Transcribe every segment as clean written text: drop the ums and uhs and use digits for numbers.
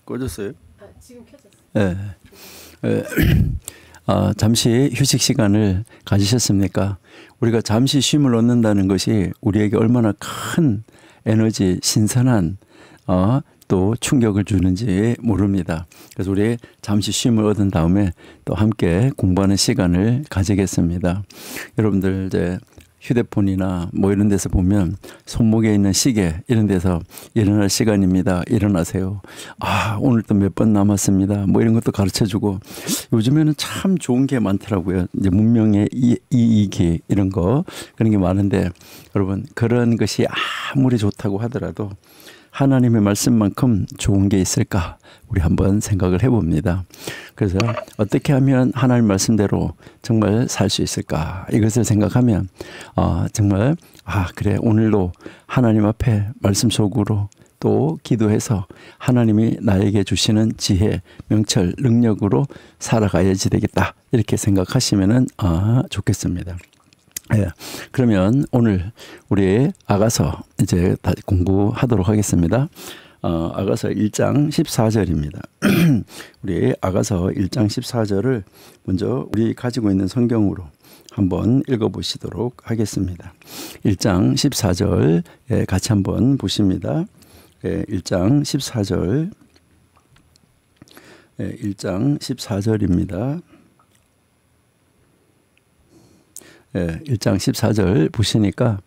꺼졌어요? 아, 지금 켜졌어요. 네. 잠시 휴식 시간을 가지셨습니까? 우리가 잠시 쉼을 얻는다는 것이 우리에게 얼마나 큰 에너지, 신선한 또 충격을 주는지 모릅니다. 그래서 우리 잠시 쉼을 얻은 다음에 또 함께 공부하는 시간을 가지겠습니다. 여러분들 이제 휴대폰이나 뭐 이런 데서 보면 손목에 있는 시계 이런 데서 일어날 시간입니다. 일어나세요. 오늘 또 몇 번 남았습니다. 뭐 이런 것도 가르쳐주고 요즘에는 참 좋은 게 많더라고요. 이제 문명의 이익이 이런 거 그런 게 많은데 여러분 그런 것이 아무리 좋다고 하더라도 하나님의 말씀만큼 좋은 게 있을까? 우리 한번 생각을 해봅니다. 그래서 어떻게 하면 하나님 말씀대로 정말 살 수 있을까? 이것을 생각하면 정말 그래 오늘도 하나님 앞에 말씀 속으로 또 기도해서 하나님이 나에게 주시는 지혜, 명철, 능력으로 살아가야지 되겠다. 이렇게 생각하시면은 좋겠습니다. 예. 그러면 오늘 우리 아가서 이제 다시 공부하도록 하겠습니다. 아가서 1장 14절입니다. 우리 아가서 1장 14절을 먼저 우리 가지고 있는 성경으로 한번 읽어보시도록 하겠습니다. 1장 14절 같이 한번 보십니다. 1장 14절 1장 14절입니다. 1장 14절 보시니까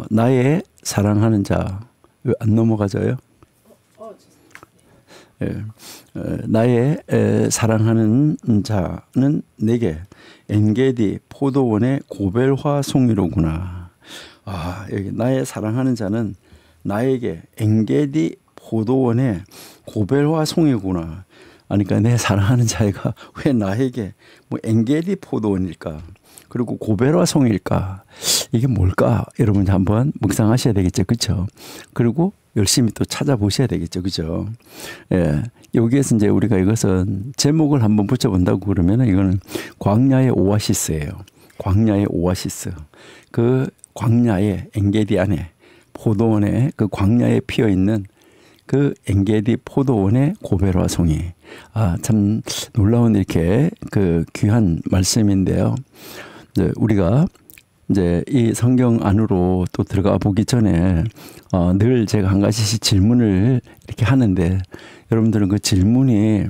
나의 사랑하는 자 왜 안 넘어가져요? 나의 사랑하는 자는 내게 엔게디 포도원의 고벨화 송이로구나. 여기 나의 사랑하는 자는 나에게 엔게디 포도원의 고벨화 송이구나. 그러니까 내 사랑하는 자가 왜 나에게 뭐 엔게디 포도원일까? 그리고 고벨화 송일까? 이게 뭘까? 여러분 한번 묵상하셔야 되겠죠. 그렇죠? 그리고 열심히 또 찾아보셔야 되겠죠. 그렇죠? 여기에서 이제 우리가 이것은 제목을 한번 붙여본다고 그러면 이거는 광야의 오아시스예요. 광야의 오아시스. 그 광야의 엔게디 안에 포도원에 그 광야에 피어 있는 그 엔게디 포도원의 고벨화 송이. 참 놀라운 이렇게 그 귀한 말씀인데요. 이제 우리가 이제 이 성경 안으로 또 들어가 보기 전에 늘 제가 한 가지씩 질문을 이렇게 하는데 여러분들은 그 질문이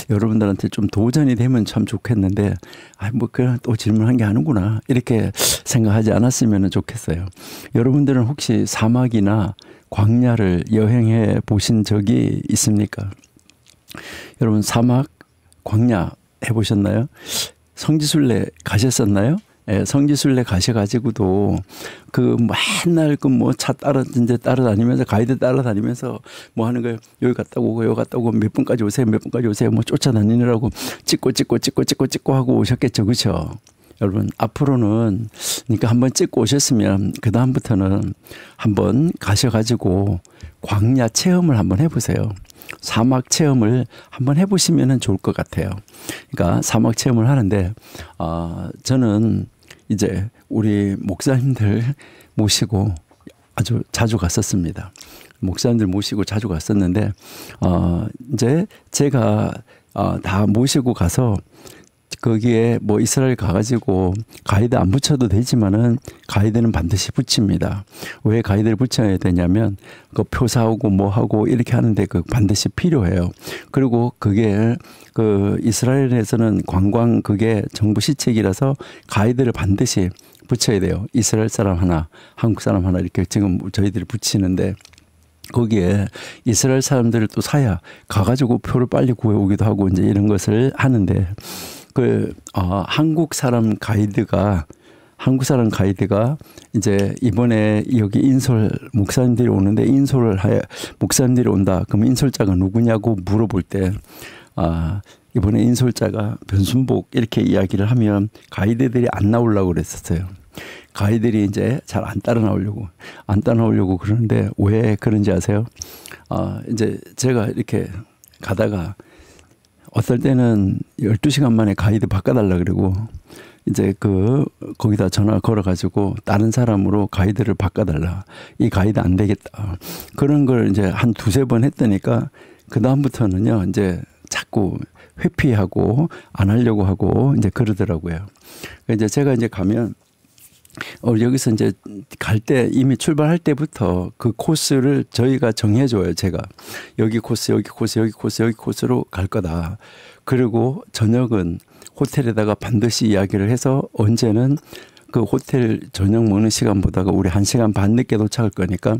여러분들한테 좀 도전이 되면 참 좋겠는데 뭐 그냥 또 질문한 게 하는구나 이렇게 생각하지 않았으면 좋겠어요. 여러분들은 혹시 사막이나 광야를 여행해 보신 적이 있습니까? 여러분 사막, 광야 해보셨나요? 성지순례 가셨었나요? 성지순례 가셔가지고도 그 맨날 그 뭐 차 따라다니면서 가이드 따라다니면서 뭐 하는 거예요. 여기 갔다 오고 여기 갔다 오고 몇 분까지 오세요, 몇 분까지 오세요. 뭐 쫓아다니느라고 찍고 하고 오셨겠죠, 그렇죠? 여러분 앞으로는 그러니까 한번 찍고 오셨으면 그 다음부터는 한번 가셔가지고 광야 체험을 한번 해보세요. 사막 체험을 한번 해보시면 좋을 것 같아요. 그러니까 사막 체험을 하는데 저는 이제 우리 목사님들 모시고 아주 자주 갔었습니다. 목사님들 모시고 자주 갔었는데 이제 제가 다 모시고 가서 거기에 뭐 이스라엘 가가지고 가이드 안 붙여도 되지만은 가이드는 반드시 붙입니다. 왜 가이드를 붙여야 되냐면 그 표 사오고 뭐 하고 이렇게 하는데 그 반드시 필요해요. 그리고 그게 그 이스라엘에서는 관광 그게 정부 시책이라서 가이드를 반드시 붙여야 돼요. 이스라엘 사람 하나, 한국 사람 하나 이렇게 지금 저희들이 붙이는데 거기에 이스라엘 사람들을 또 사야 가가지고 표를 빨리 구해오기도 하고 이제 이런 것을 하는데 한국 사람 가이드가 이제 이번에 여기 인솔 목사님들이 오는데 목사님들이 온다. 그럼 인솔자가 누구냐고 물어볼 때 이번에 인솔자가 변순복 이렇게 이야기를 하면 가이드들이 안 나오려고 그랬었어요. 가이드들이 이제 잘 안 따라 나오려고 그러는데 왜 그런지 아세요? 이제 제가 이렇게 가다가 어떨 때는 12시간 만에 가이드 바꿔달라 그러고 이제 거기다 전화 걸어가지고 다른 사람으로 가이드를 바꿔달라. 이 가이드 안 되겠다. 그런 걸 이제 한 두세 번 했다니까 그다음부터는요, 이제 자꾸 회피하고 안 하려고 하고 이제 그러더라고요. 이제 제가 이제 가면 여기서 이제 갈 때 이미 출발할 때부터 그 코스를 저희가 정해줘요. 제가 여기 코스, 여기 코스, 여기 코스, 여기 코스로 갈 거다. 그리고 저녁은 호텔에다가 반드시 이야기를 해서 언제는 그 호텔 저녁 먹는 시간보다가 우리 1시간 반 늦게 도착할 거니까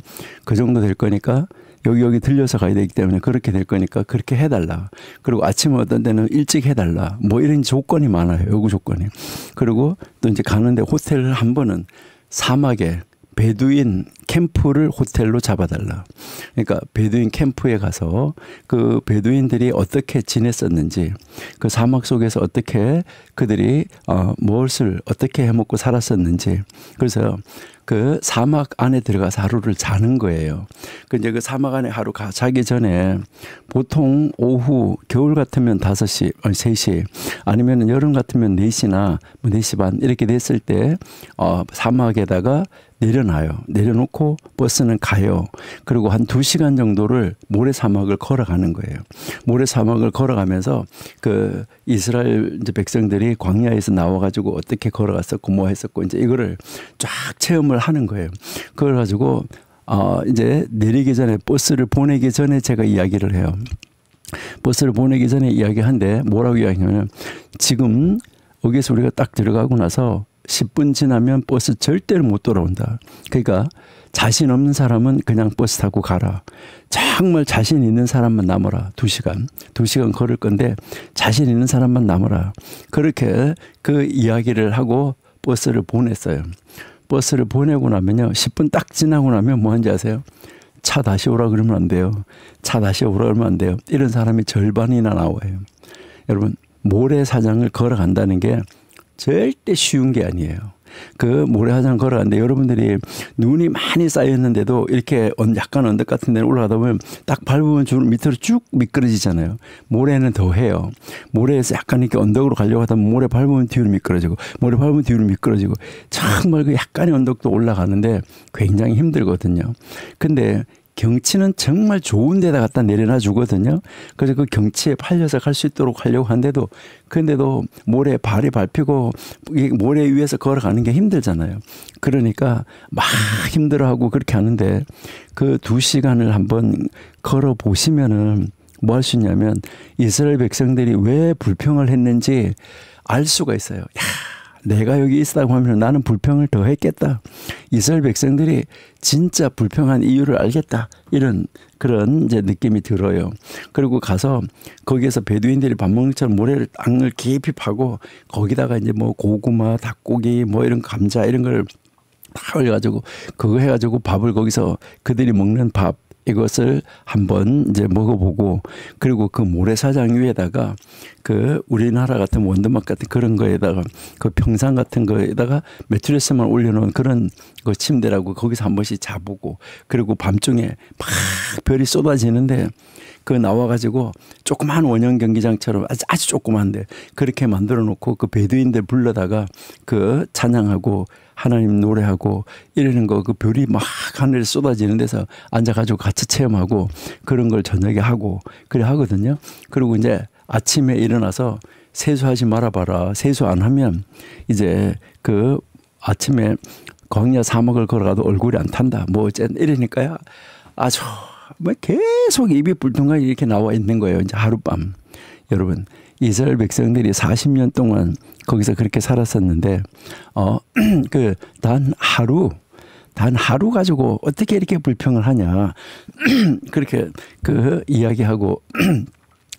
그 정도 될 거니까 여기 들려서 가야 되기 때문에 그렇게 될 거니까 그렇게 해달라. 그리고 아침에 어떤 때는 일찍 해달라. 뭐 이런 조건이 많아요. 요구 조건이. 그리고 또 이제 가는데 호텔을 한 번은 사막에 베두인 캠프를 호텔로 잡아달라. 그러니까 베두인 캠프에 가서 그 베두인들이 어떻게 지냈었는지, 그 사막 속에서 어떻게 그들이 무엇을 어떻게 해먹고 살았었는지. 그래서 그 사막 안에 들어가서 하루를 자는 거예요. 근데 그 사막 안에 하루 자기 전에 보통 오후 겨울 같으면 5시, 아니 3시 아니면 여름 같으면 4시나 뭐 4시 반 이렇게 됐을 때 사막에다가 내려놔요. 내려놓고 버스는 가요. 그리고 한 2시간 정도를 모래사막을 걸어가는 거예요. 모래사막을 걸어가면서 그 이스라엘 이제 백성들이 광야에서 나와가지고 어떻게 걸어갔었고 뭐 했었고 이제 이거를 쫙 체험을 하는 거예요. 그걸 가지고 이제 내리기 전에 버스를 보내기 전에 제가 이야기를 해요. 버스를 보내기 전에 이야기한데 뭐라고 이야기하냐면 지금 여기서 우리가 딱 들어가고 나서 10분 지나면 버스 절대로 못 돌아온다. 그러니까 자신 없는 사람은 그냥 버스 타고 가라. 정말 자신 있는 사람만 남아라. 2시간 걸을 건데 자신 있는 사람만 남아라. 그렇게 그 이야기를 하고 버스를 보냈어요. 버스를 보내고 나면요, 10분 딱 지나고 나면 뭐 하는지 아세요? 차 다시 오라 그러면 안 돼요. 차 다시 오라 그러면 안 돼요. 이런 사람이 절반이나 나와요. 여러분, 모래사장을 걸어간다는 게 절대 쉬운 게 아니에요. 그 모래사장 걸어가는데 여러분들이 눈이 많이 쌓였는데도 이렇게 약간 언덕 같은 데는 올라가다 보면 딱 밟으면 줄 밑으로 쭉 미끄러지잖아요. 모래는 더 해요. 모래에서 약간 이렇게 언덕으로 가려고 하다 보면 모래 밟으면 뒤로 미끄러지고 모래 밟으면 뒤로 미끄러지고 정말 그 약간의 언덕도 올라가는데 굉장히 힘들거든요. 근데 경치는 정말 좋은 데다 갖다 내려놔 주거든요. 그래서 그 경치에 팔려서 갈 수 있도록 하려고 하는데도 근데도 모래에 발이 밟히고 모래 위에서 걸어가는 게 힘들잖아요. 그러니까 막 힘들어하고 그렇게 하는데 그 2시간을 한번 걸어 보시면은 뭐 할 수 있냐면 이스라엘 백성들이 왜 불평을 했는지 알 수가 있어요. 야, 내가 여기 있다고 하면 나는 불평을 더 했겠다. 이스라엘 백성들이 진짜 불평한 이유를 알겠다. 이런 그런 이제 느낌이 들어요. 그리고 가서 거기에서 베두인들이 밥 먹는 것처럼 모래를 땅을 깊이 파고 거기다가 이제 뭐 고구마, 닭고기, 뭐 이런 감자 이런 걸 다 올려가지고 그거 해가지고 밥을 거기서 그들이 먹는 밥 이것을 한번 이제 먹어보고 그리고 그 모래사장 위에다가 그 우리나라 같은 원두막 같은 그런 거에다가 그 평상 같은 거에다가 매트리스만 올려놓은 그런 그 침대라고 거기서 한 번씩 자보고 그리고 밤중에 막 별이 쏟아지는데 그 나와가지고 조그만 원형 경기장처럼 아주 조그만데 그렇게 만들어 놓고 그 베두인들 불러다가 그 찬양하고 하나님 노래하고 이러는 거 그 별이 막 하늘에 쏟아지는 데서 앉아가지고 같이 체험하고 그런 걸 저녁에 하고 그래 하거든요. 그리고 이제 아침에 일어나서 세수하지 말아봐라. 세수 안 하면 이제 그 아침에 광야 사막을 걸어가도 얼굴이 안 탄다. 뭐 어쨌든 이러니까요. 아주 뭐 계속 입이 불통하게 이렇게 나와 있는 거예요. 이제 하룻밤. 여러분, 이스라엘 백성들이 40년 동안 거기서 그렇게 살았었는데, 그 단 하루 가지고 어떻게 이렇게 불평을 하냐. 그렇게 그 이야기하고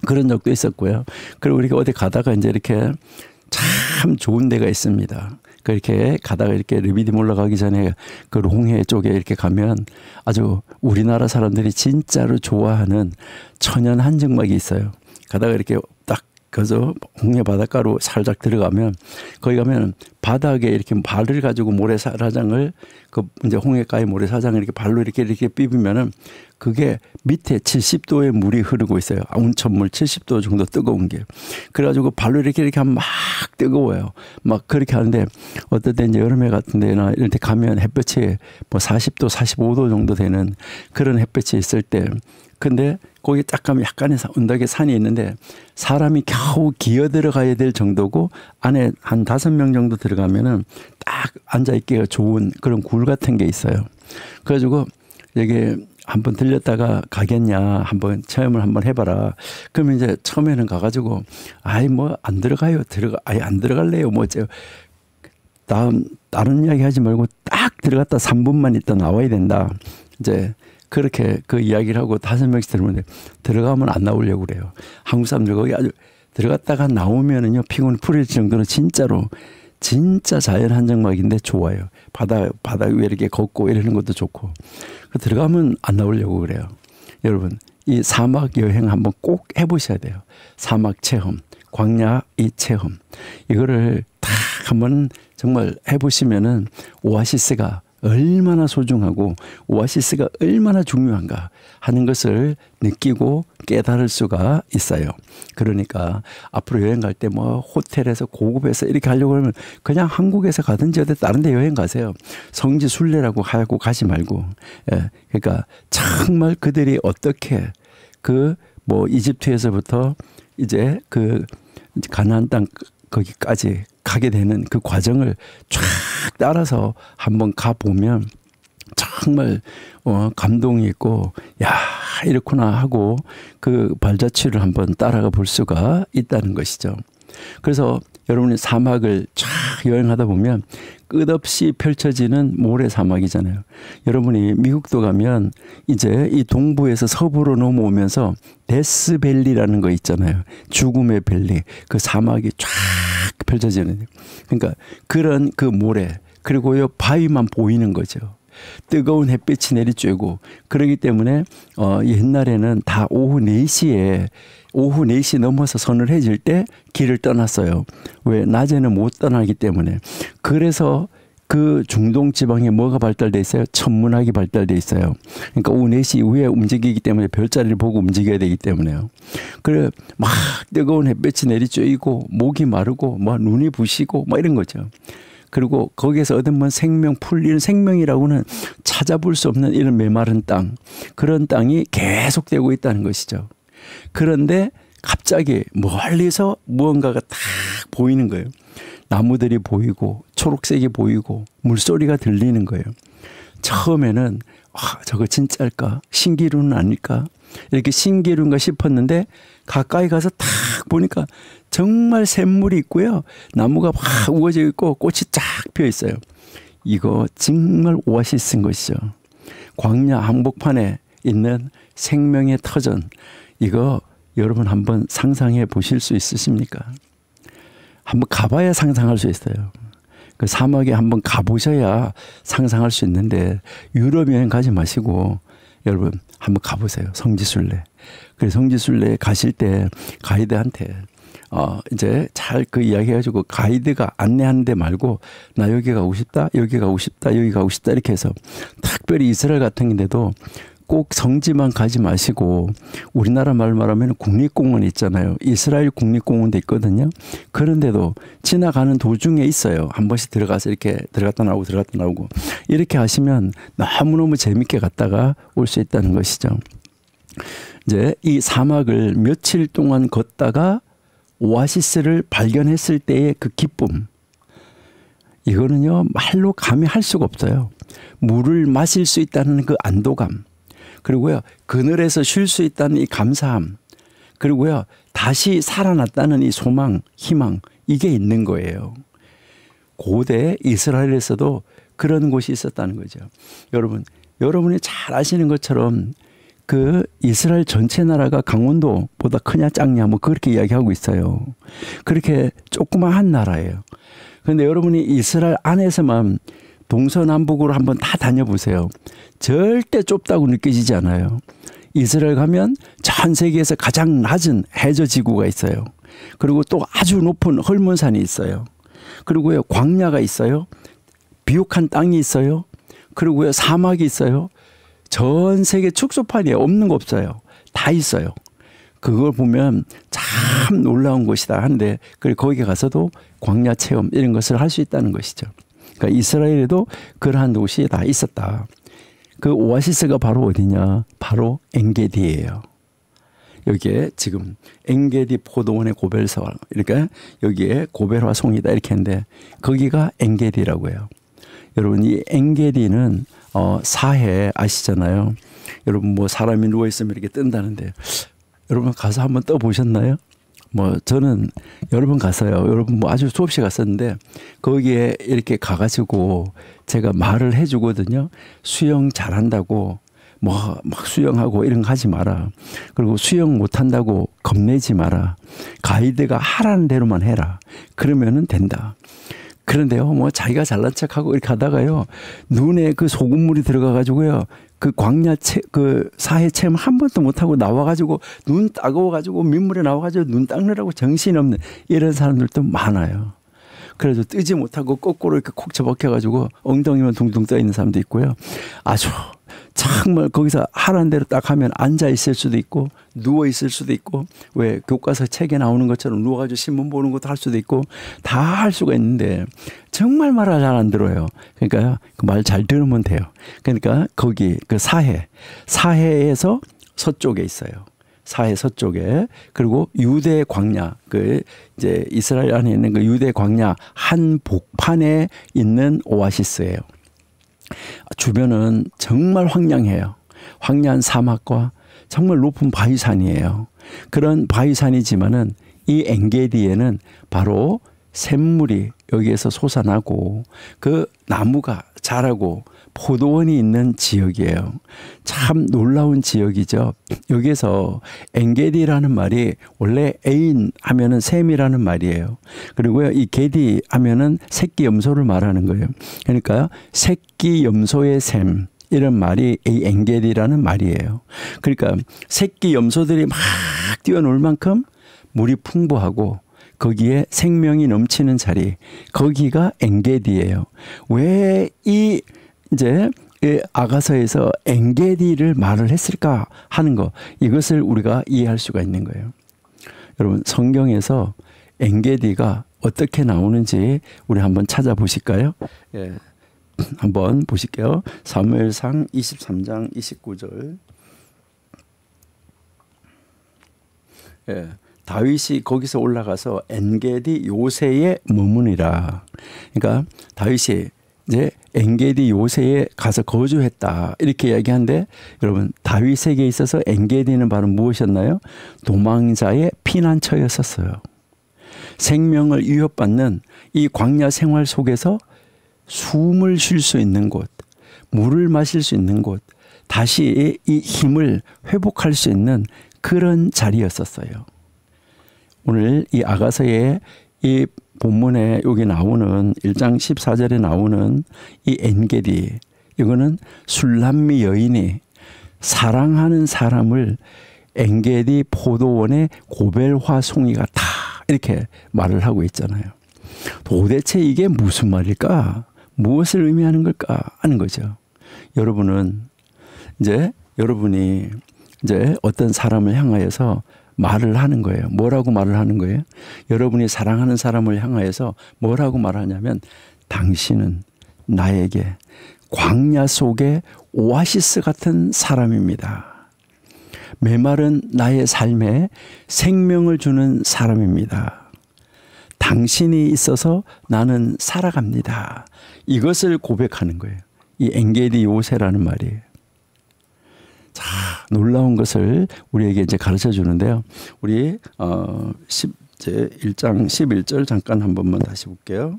그런 적도 있었고요. 그리고 우리가 어디 가다가 이제 이렇게 참 좋은 데가 있습니다. 그렇게 가다가 이렇게 르비딤 올라가기 전에 그 롱해 쪽에 이렇게 가면 아주 우리나라 사람들이 진짜로 좋아하는 천연 한증막이 있어요. 가다가 이렇게 딱 그래서 홍해 바닷가로 살짝 들어가면 거기 가면 바닥에 이렇게 발을 가지고 모래사장을 그 이제 홍해가의 모래사장을 이렇게 발로 이렇게 삐비면은 그게 밑에 70도의 물이 흐르고 있어요. 온천물 70도 정도 뜨거운 게. 그래가지고 발로 이렇게 하면 막 뜨거워요. 막 그렇게 하는데 어떨 때 이제 여름에 같은 데나 이럴 때 가면 햇볕이 뭐 40도, 45도 정도 되는 그런 햇볕이 있을 때 근데 거기 딱 가면 약간의 언덕에 산이 있는데 사람이 겨우 기어 들어가야 될 정도고 안에 한 5명 정도 들어가면은 딱 앉아있기가 좋은 그런 굴 같은 게 있어요. 그래가지고 여기 한번 들렸다가 가겠냐 한번 체험을 한번 해봐라. 그러면 이제 처음에는 가가지고 아이 뭐 안 들어가요. 아예 안 들어갈래요. 뭐 어째요. 다른 이야기 하지 말고 딱 들어갔다 3분만 있다 나와야 된다. 이제 그렇게 그 이야기를 하고 5명씩 들어오는데 들어가면 안 나오려고 그래요. 한국 사람들 거기 아주 들어갔다가 나오면은요 피곤이 풀릴 정도로 진짜로 진짜 자연 한정막인데 좋아요. 바다 위에 이렇게 걷고 이러는 것도 좋고 들어가면 안 나오려고 그래요. 여러분 이 사막 여행 한번 꼭 해보셔야 돼요. 사막 체험, 광야 이 체험 이거를 딱 한번 정말 해보시면은 오아시스가 얼마나 소중하고 오아시스가 얼마나 중요한가 하는 것을 느끼고 깨달을 수가 있어요. 그러니까 앞으로 여행 갈 때 뭐 호텔에서 고급에서 이렇게 하려고 하면 그냥 한국에서 가든지 어디 다른 데 여행 가세요. 성지 순례라고 하고 가지 말고. 예. 그러니까 정말 그들이 어떻게 그 뭐 이집트에서부터 이제 그 가나안 땅 거기까지 가게 되는 그 과정을 쫙 따라서 한번 가보면 정말 감동이 있고 야 이렇구나 하고 그 발자취를 한번 따라가 볼 수가 있다는 것이죠. 그래서 여러분이 사막을 쫙 여행하다 보면 끝없이 펼쳐지는 모래 사막이잖아요. 여러분이 미국도 가면 이제 이 동부에서 서부로 넘어오면서 데스밸리라는 거 있잖아요. 죽음의 밸리. 그 사막이 쫙 펼쳐지는. 그러니까 그런 그 모래 그리고요 바위만 보이는 거죠. 뜨거운 햇빛이 내리쬐고 그러기 때문에 옛날에는 다 오후 4시 넘어서 서늘해질 때 길을 떠났어요. 왜? 낮에는 못 떠나기 때문에. 그래서 그 중동 지방에 뭐가 발달돼 있어요? 천문학이 발달돼 있어요. 그러니까 오후 4시 이후에 움직이기 때문에 별자리를 보고 움직여야 되기 때문에요. 그래 막 뜨거운 햇빛이 내리쬐고 목이 마르고 막 눈이 부시고 막 이런 거죠. 그리고 거기에서 얻은 뭐 생명, 풀, 이런 생명이라고는 찾아볼 수 없는 이런 메마른 땅. 그런 땅이 계속되고 있다는 것이죠. 그런데 갑자기 멀리서 무언가가 딱 보이는 거예요. 나무들이 보이고 초록색이 보이고 물소리가 들리는 거예요. 처음에는 저거 진짜일까? 신기루는 아닐까? 이렇게 신기루인가 싶었는데 가까이 가서 딱 보니까 정말 샘물이 있고요. 나무가 막 우거져 있고 꽃이 쫙 피어 있어요. 이거 정말 오아시스인 것이죠. 광야 한복판에 있는 생명의 터전. 이거 여러분 한번 상상해 보실 수 있으십니까? 한번 가봐야 상상할 수 있어요. 그 사막에 한번 가보셔야 상상할 수 있는데 유럽 여행 가지 마시고 여러분 한번 가보세요. 성지순례. 그래서 성지순례 가실 때 가이드한테 이제 잘 그 이야기 해가지고 가이드가 안내하는 데 말고 나 여기 가고 싶다, 여기 가고 싶다, 여기 가고 싶다 이렇게 해서 특별히 이스라엘 같은 데도 꼭 성지만 가지 마시고 우리나라 말로 말하면 국립공원 있잖아요. 이스라엘 국립공원도 있거든요. 그런데도 지나가는 도중에 있어요. 한 번씩 들어가서 이렇게 들어갔다 나오고 이렇게 하시면 너무너무 재밌게 갔다가 올 수 있다는 것이죠. 이제 이 사막을 며칠 동안 걷다가 오아시스를 발견했을 때의 그 기쁨. 이거는요 말로 감히 할 수가 없어요. 물을 마실 수 있다는 그 안도감. 그리고요 그늘에서 쉴 수 있다는 이 감사함. 그리고요 다시 살아났다는 이 소망, 희망. 이게 있는 거예요. 고대 이스라엘에서도 그런 곳이 있었다는 거죠. 여러분이 잘 아시는 것처럼 그 이스라엘 전체 나라가 강원도보다 크냐 작냐 뭐 그렇게 이야기하고 있어요. 그렇게 조그마한 나라예요. 그런데 여러분이 이스라엘 안에서만 동서남북으로 한번 다 다녀보세요. 절대 좁다고 느껴지지 않아요. 이스라엘 가면 전 세계에서 가장 낮은 해저 지구가 있어요. 그리고 또 아주 높은 헐몬산이 있어요. 그리고요 광야가 있어요. 비옥한 땅이 있어요. 그리고요 사막이 있어요. 전 세계 축소판이 없는 거 없어요. 다 있어요. 그걸 보면 참 놀라운 곳이다 하는데 거기 가서도 광야 체험 이런 것을 할 수 있다는 것이죠. 그러니까 이스라엘에도 그러한 곳이 다 있었다. 그 오아시스가 바로 어디냐? 바로 엔게디예요. 여기에 지금 엔게디 포도원의 고벨서, 그러니까 여기에 고벨화 송이다 이렇게 했는데 거기가 엔게디라고 해요. 여러분 이 엔게디는 사해 아시잖아요. 여러분 뭐 사람이 누워 있으면 이렇게 뜬다는데 여러분 가서 한번 떠 보셨나요? 뭐 저는 여러 번 갔어요. 여러분 뭐 아주 수없이 갔었는데 거기에 이렇게 가가지고 제가 말을 해주거든요. 수영 잘한다고 뭐 막 수영하고 이런 거 하지 마라. 그리고 수영 못한다고 겁내지 마라. 가이드가 하라는 대로만 해라. 그러면은 된다. 그런데요, 뭐 자기가 잘난 척하고 이렇게 하다가요, 눈에 그 소금물이 들어가가지고요, 그 광야 그 사해 체험 한 번도 못하고 나와가지고 눈 따가워가지고 민물에 나와가지고 눈 닦느라고 정신없는 이런 사람들도 많아요. 그래도 뜨지 못하고 거꾸로 이렇게 콕 처박혀가지고 엉덩이만 둥둥 떠 있는 사람도 있고요. 아주 정말 거기서 하라는 대로 딱 하면 앉아 있을 수도 있고 누워 있을 수도 있고 왜 교과서 책에 나오는 것처럼 누워가지고 신문 보는 것도 할 수도 있고 다 할 수가 있는데 정말 말을 잘 안 들어요. 그러니까 그 말 잘 들으면 돼요. 그러니까 거기 그 사해에서 서쪽에 있어요. 사해 서쪽에. 그리고 유대 광야, 그 이제 이스라엘 안에 있는 그 유대 광야 한 복판에 있는 오아시스예요. 주변은 정말 황량해요. 황량한 사막과 정말 높은 바위산이에요. 그런 바위산이지만은 이 엔게디에는 바로 샘물이 여기에서 솟아나고 그 나무가 자라고 포도원이 있는 지역이에요. 참 놀라운 지역이죠. 여기에서 엔게디라는 말이 원래 에인 하면은 샘이라는 말이에요. 그리고요 이 게디 하면은 새끼 염소를 말하는 거예요. 그러니까 새끼 염소의 샘 이런 말이 이 엔게디라는 말이에요. 그러니까 새끼 염소들이 막 뛰어놀 만큼 물이 풍부하고 거기에 생명이 넘치는 자리, 거기가 엔게디예요. 왜 이 이제 아가서에서 엔게디를 말을 했을까 하는 거, 이것을 우리가 이해할 수가 있는 거예요. 여러분 성경에서 엔게디가 어떻게 나오는지 우리 한번 찾아보실까요? 예, 한번 보실게요. 사무엘상 23장 29절. 예. 다윗이 거기서 올라가서 엔게디 요새에 머무니라. 그러니까 다윗이 이제 엔게디 요새에 가서 거주했다 이렇게 이야기하는데 여러분 다윗에게 있어서 엔게디는 바로 무엇이었나요? 도망자의 피난처였었어요. 생명을 위협받는 이 광야 생활 속에서 숨을 쉴 수 있는 곳, 물을 마실 수 있는 곳, 다시 이 힘을 회복할 수 있는 그런 자리였었어요. 오늘 이 아가서의 이 본문에 여기 나오는 1장 14절에 나오는 이 엔게디, 이거는 술람미 여인이 사랑하는 사람을 엔게디 포도원의 고벨화 송이 같아 이렇게 말을 하고 있잖아요. 도대체 이게 무슨 말일까? 무엇을 의미하는 걸까 하는 거죠. 여러분은 이제 여러분이 이제 어떤 사람을 향하여서 말을 하는 거예요. 뭐라고 말을 하는 거예요? 여러분이 사랑하는 사람을 향하여서 뭐라고 말하냐면 당신은 나에게 광야 속의 오아시스 같은 사람입니다. 메마른 나의 삶에 생명을 주는 사람입니다. 당신이 있어서 나는 살아갑니다. 이것을 고백하는 거예요. 이 엔게디 요새라는 말이에요. 자, 놀라운 것을 우리에게 이제 가르쳐 주는데요. 우리 1장 11절 잠깐 한 번만 다시 볼게요.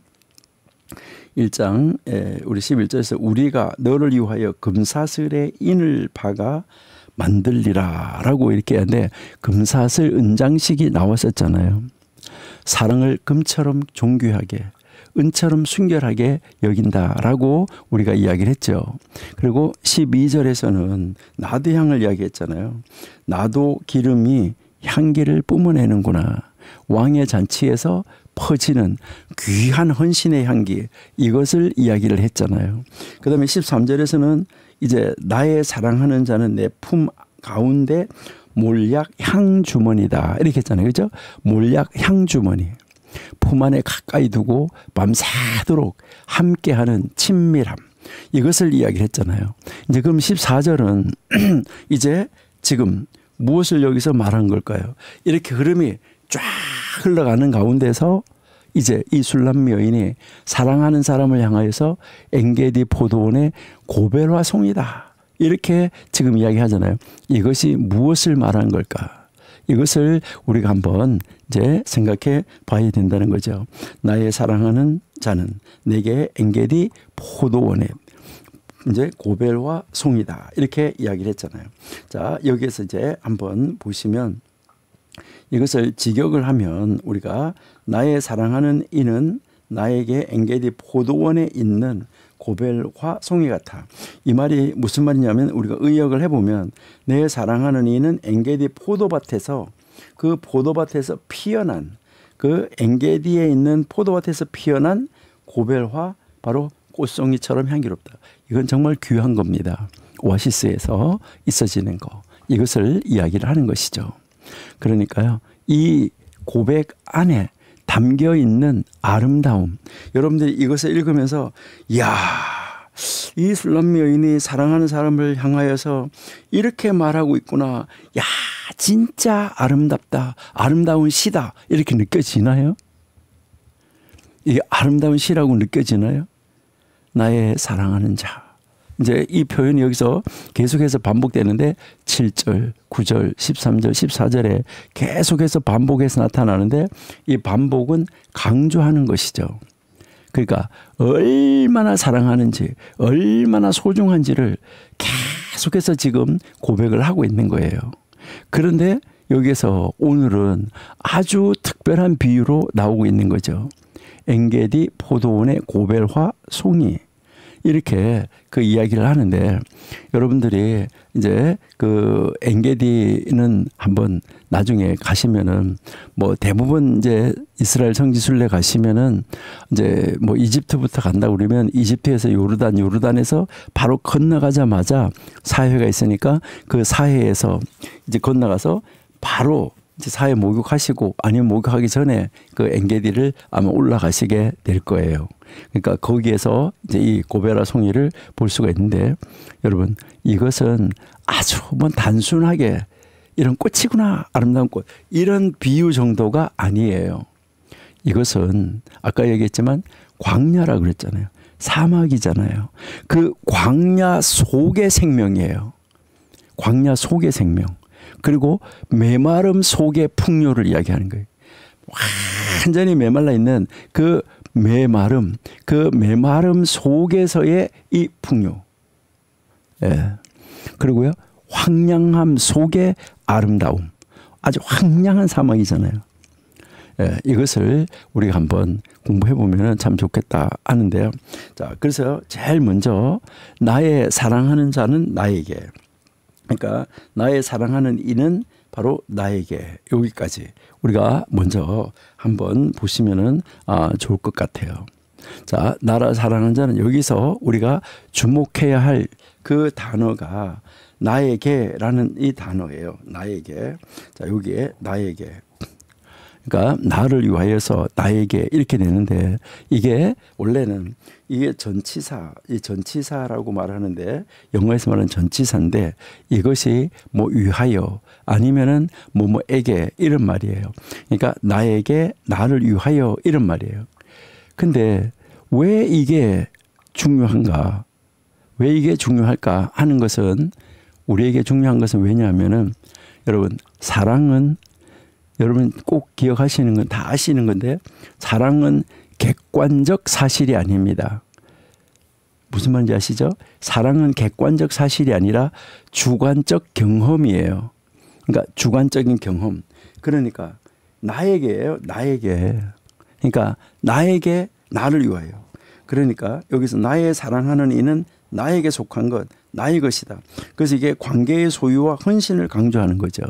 1장 우리 11절에서 우리가 너를 위하여 금사슬에 인을 박아 만들리라 라고 이렇게 하는데 금사슬 은장식이 나왔었잖아요. 사랑을 금처럼 존귀하게 은처럼 순결하게 여긴다라고 우리가 이야기를 했죠. 그리고 12절에서는 나도 향을 이야기했잖아요. 나도 기름이 향기를 뿜어내는구나. 왕의 잔치에서 퍼지는 귀한 헌신의 향기, 이것을 이야기를 했잖아요. 그 다음에 13절에서는 이제 나의 사랑하는 자는 내 품 가운데 몰약 향주머니다 이렇게 했잖아요. 그죠? 몰약 향주머니. 품 안에 가까이 두고 밤새도록 함께하는 친밀함, 이것을 이야기를 했잖아요. 이제 그럼 14절은 이제 지금 무엇을 여기서 말한 걸까요? 이렇게 흐름이 쫙 흘러가는 가운데서 이제 이 술람 여인이 사랑하는 사람을 향하여서 엔게디 포도원의 고벨화송이다, 이렇게 지금 이야기하잖아요. 이것이 무엇을 말하는 걸까? 이것을 우리가 한번 이제 생각해 봐야 된다는 거죠. 나의 사랑하는 자는 내게 엔게디 포도원의 이제 고벨화 송이다, 이렇게 이야기를 했잖아요. 자, 여기에서 이제 한번 보시면 이것을 직역을 하면 우리가 나의 사랑하는 이는 나에게 엔게디 포도원에 있는 고벨화 송이 같아. 이 말이 무슨 말이냐면 우리가 의역을 해보면 내 사랑하는 이는 엔게디 포도밭에서 그 포도밭에서 피어난 그 엔게디에 있는 포도밭에서 피어난 고벨화, 바로 꽃송이처럼 향기롭다. 이건 정말 귀한 겁니다. 오아시스에서 있어지는 거, 이것을 이야기를 하는 것이죠. 그러니까요, 이 고백 안에 담겨 있는 아름다움, 여러분들이 이것을 읽으면서 이야, 이 술람 여인이 사랑하는 사람을 향하여서 이렇게 말하고 있구나, 야 진짜 아름답다, 아름다운 시다, 이렇게 느껴지나요? 이게 아름다운 시라고 느껴지나요? 나의 사랑하는 자. 이제 이 표현이 여기서 계속해서 반복되는데 7절, 9절, 13절, 14절에 계속해서 반복해서 나타나는데 이 반복은 강조하는 것이죠. 그러니까 얼마나 사랑하는지, 얼마나 소중한지를 계속해서 지금 고백을 하고 있는 거예요. 그런데 여기서 오늘은 아주 특별한 비유로 나오고 있는 거죠. 엔게디 포도원의 고벨화 송이, 이렇게 그 이야기를 하는데, 여러분들이 이제 그 엔게디는 한번 나중에 가시면은 뭐 대부분 이제 이스라엘 성지순례 가시면은 이제 뭐 이집트부터 간다 그러면 이집트에서 요르단에서 바로 건너가자마자 사해가 있으니까 그 사해에서 이제 건너가서 바로 이제 사해 목욕하시고, 아니면 목욕하기 전에 그 엔게디를 아마 올라가시게 될 거예요. 그러니까 거기에서 이제 이 고벨화 송이를 볼 수가 있는데, 여러분 이것은 아주 뭐 단순하게 이런 꽃이구나, 아름다운 꽃, 이런 비유 정도가 아니에요. 이것은 아까 얘기했지만 광야라 그랬잖아요. 사막이잖아요. 그 광야 속의 생명이에요. 광야 속의 생명. 그리고 메마름 속의 풍요를 이야기하는 거예요. 완전히 메말라 있는 그 메마름 속에서의 이 풍요. 예. 그리고요, 황량함 속의 아름다움. 아주 황량한 사막이잖아요. 예, 이것을 우리가 한번 공부해 보면 참 좋겠다 하는데요. 자, 그래서 제일 먼저 나의 사랑하는 자는 나에게, 그러니까 나의 사랑하는 이는 바로 나에게, 여기까지 우리가 먼저 한번 보시면은 좋을 것 같아요. 자, 나를 사랑하는 자는, 여기서 우리가 주목해야 할 그 단어가 나에게라는 이 단어예요. 나에게. 자, 여기에 나에게. 그러니까 나를 위하여서 나에게, 이렇게 되는데, 이게 원래는 이게 전치사, 이 전치사라고 말하는데, 영어에서 말하는 전치사인데, 이것이 뭐 위하여 아니면은 뭐뭐에게, 이런 말이에요. 그러니까 나에게, 나를 위하여, 이런 말이에요. 근데 왜 이게 중요한가? 왜 이게 중요할까 하는 것은, 우리에게 중요한 것은 왜냐하면은, 여러분 사랑은, 여러분 꼭 기억하시는 건 다 아시는 건데, 사랑은 객관적 사실이 아닙니다. 무슨 말인지 아시죠? 사랑은 객관적 사실이 아니라 주관적 경험이에요. 그러니까 주관적인 경험. 그러니까 나에게예요. 나에게. 그러니까 나에게, 나를 위하여. 그러니까 여기서 나의 사랑하는 이는 나에게 속한 것, 나의 것이다. 그래서 이게 관계의 소유와 헌신을 강조하는 거죠.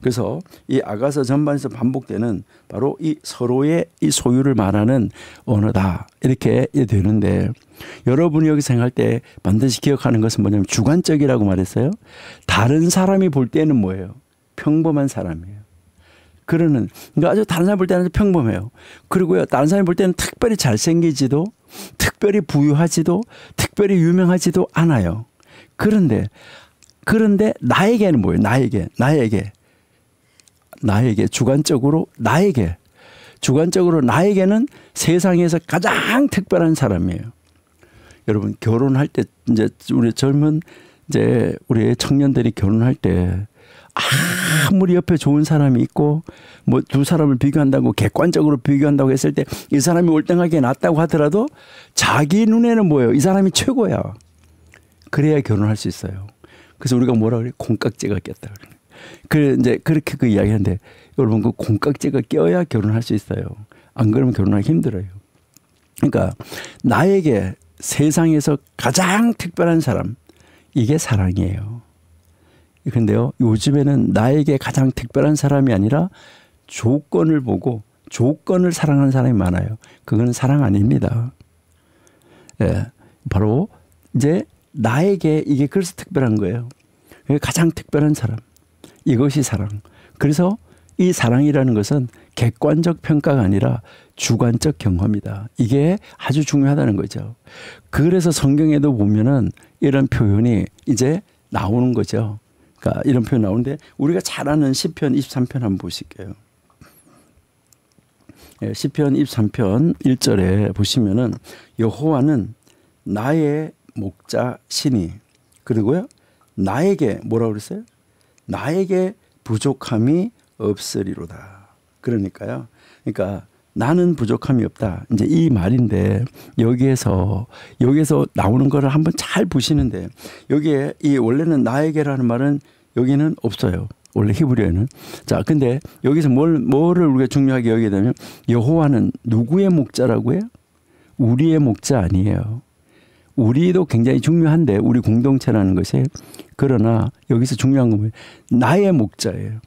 그래서 이 아가서 전반에서 반복되는 바로 이 서로의 이 소유를 말하는 언어다 이렇게 되는데, 여러분이 여기 생각할 때 반드시 기억하는 것은 뭐냐면 주관적이라고 말했어요. 다른 사람이 볼 때는 뭐예요? 평범한 사람이에요. 그러니까 아주 다른 사람 볼 때는 아주 평범해요. 그리고요, 다른 사람이 볼 때는 특별히 잘생기지도 특별히 부유하지도 특별히 유명하지도 않아요. 그런데 나에게는 뭐예요? 주관적으로 나에게는 세상에서 가장 특별한 사람이에요. 여러분, 결혼할 때 이제 우리 우리 청년들이 결혼할 때 아무리 옆에 좋은 사람이 있고 뭐 두 사람을 비교한다고 객관적으로 비교한다고 했을 때 이 사람이 월등하게 낫다고 하더라도 자기 눈에는 뭐예요? 이 사람이 최고야. 그래야 결혼할 수 있어요. 그래서 우리가 뭐라 그래? 콩깍지가 꼈다 그래. 그래 이제 그렇게 그 이야기하는데, 여러분 그 콩깍지가 껴야 결혼할 수 있어요. 안 그러면 결혼하기 힘들어요. 그러니까 나에게 세상에서 가장 특별한 사람, 이게 사랑이에요. 그런데요, 요즘에는 나에게 가장 특별한 사람이 아니라 조건을 보고 조건을 사랑하는 사람이 많아요. 그건 사랑 아닙니다. 예, 바로 이제 나에게 이게 그래서 특별한 거예요. 가장 특별한 사람, 이것이 사랑. 그래서 이 사랑이라는 것은 객관적 평가가 아니라 주관적 경험이다. 이게 아주 중요하다는 거죠. 그래서 성경에도 보면은 이런 표현이 이제 나오는 거죠. 그러니까 이런 표현 나오는데, 우리가 잘 아는 시편 23편 한번 보실게요. 시편 23편 1절에 보시면은 여호와는 나의 목자시니, 그리고요 나에게 뭐라고 그랬어요? 나에게 부족함이 없으리로다. 그러니까 나는 부족함이 없다. 이제 이 말인데, 여기에서 나오는 거를 한번 잘 보시는데, 여기에 이 원래는 나에게라는 말은 여기는 없어요. 원래 히브리어는. 자, 근데 여기서 뭐를 우리가 중요하게 여기게 되면, 여호와는 누구의 목자라고 해요? 우리의 목자 아니에요. 우리도 굉장히 중요한데, 우리 공동체라는 것이. 그러나 여기서 중요한 건 뭐예요? 나의 목자예요.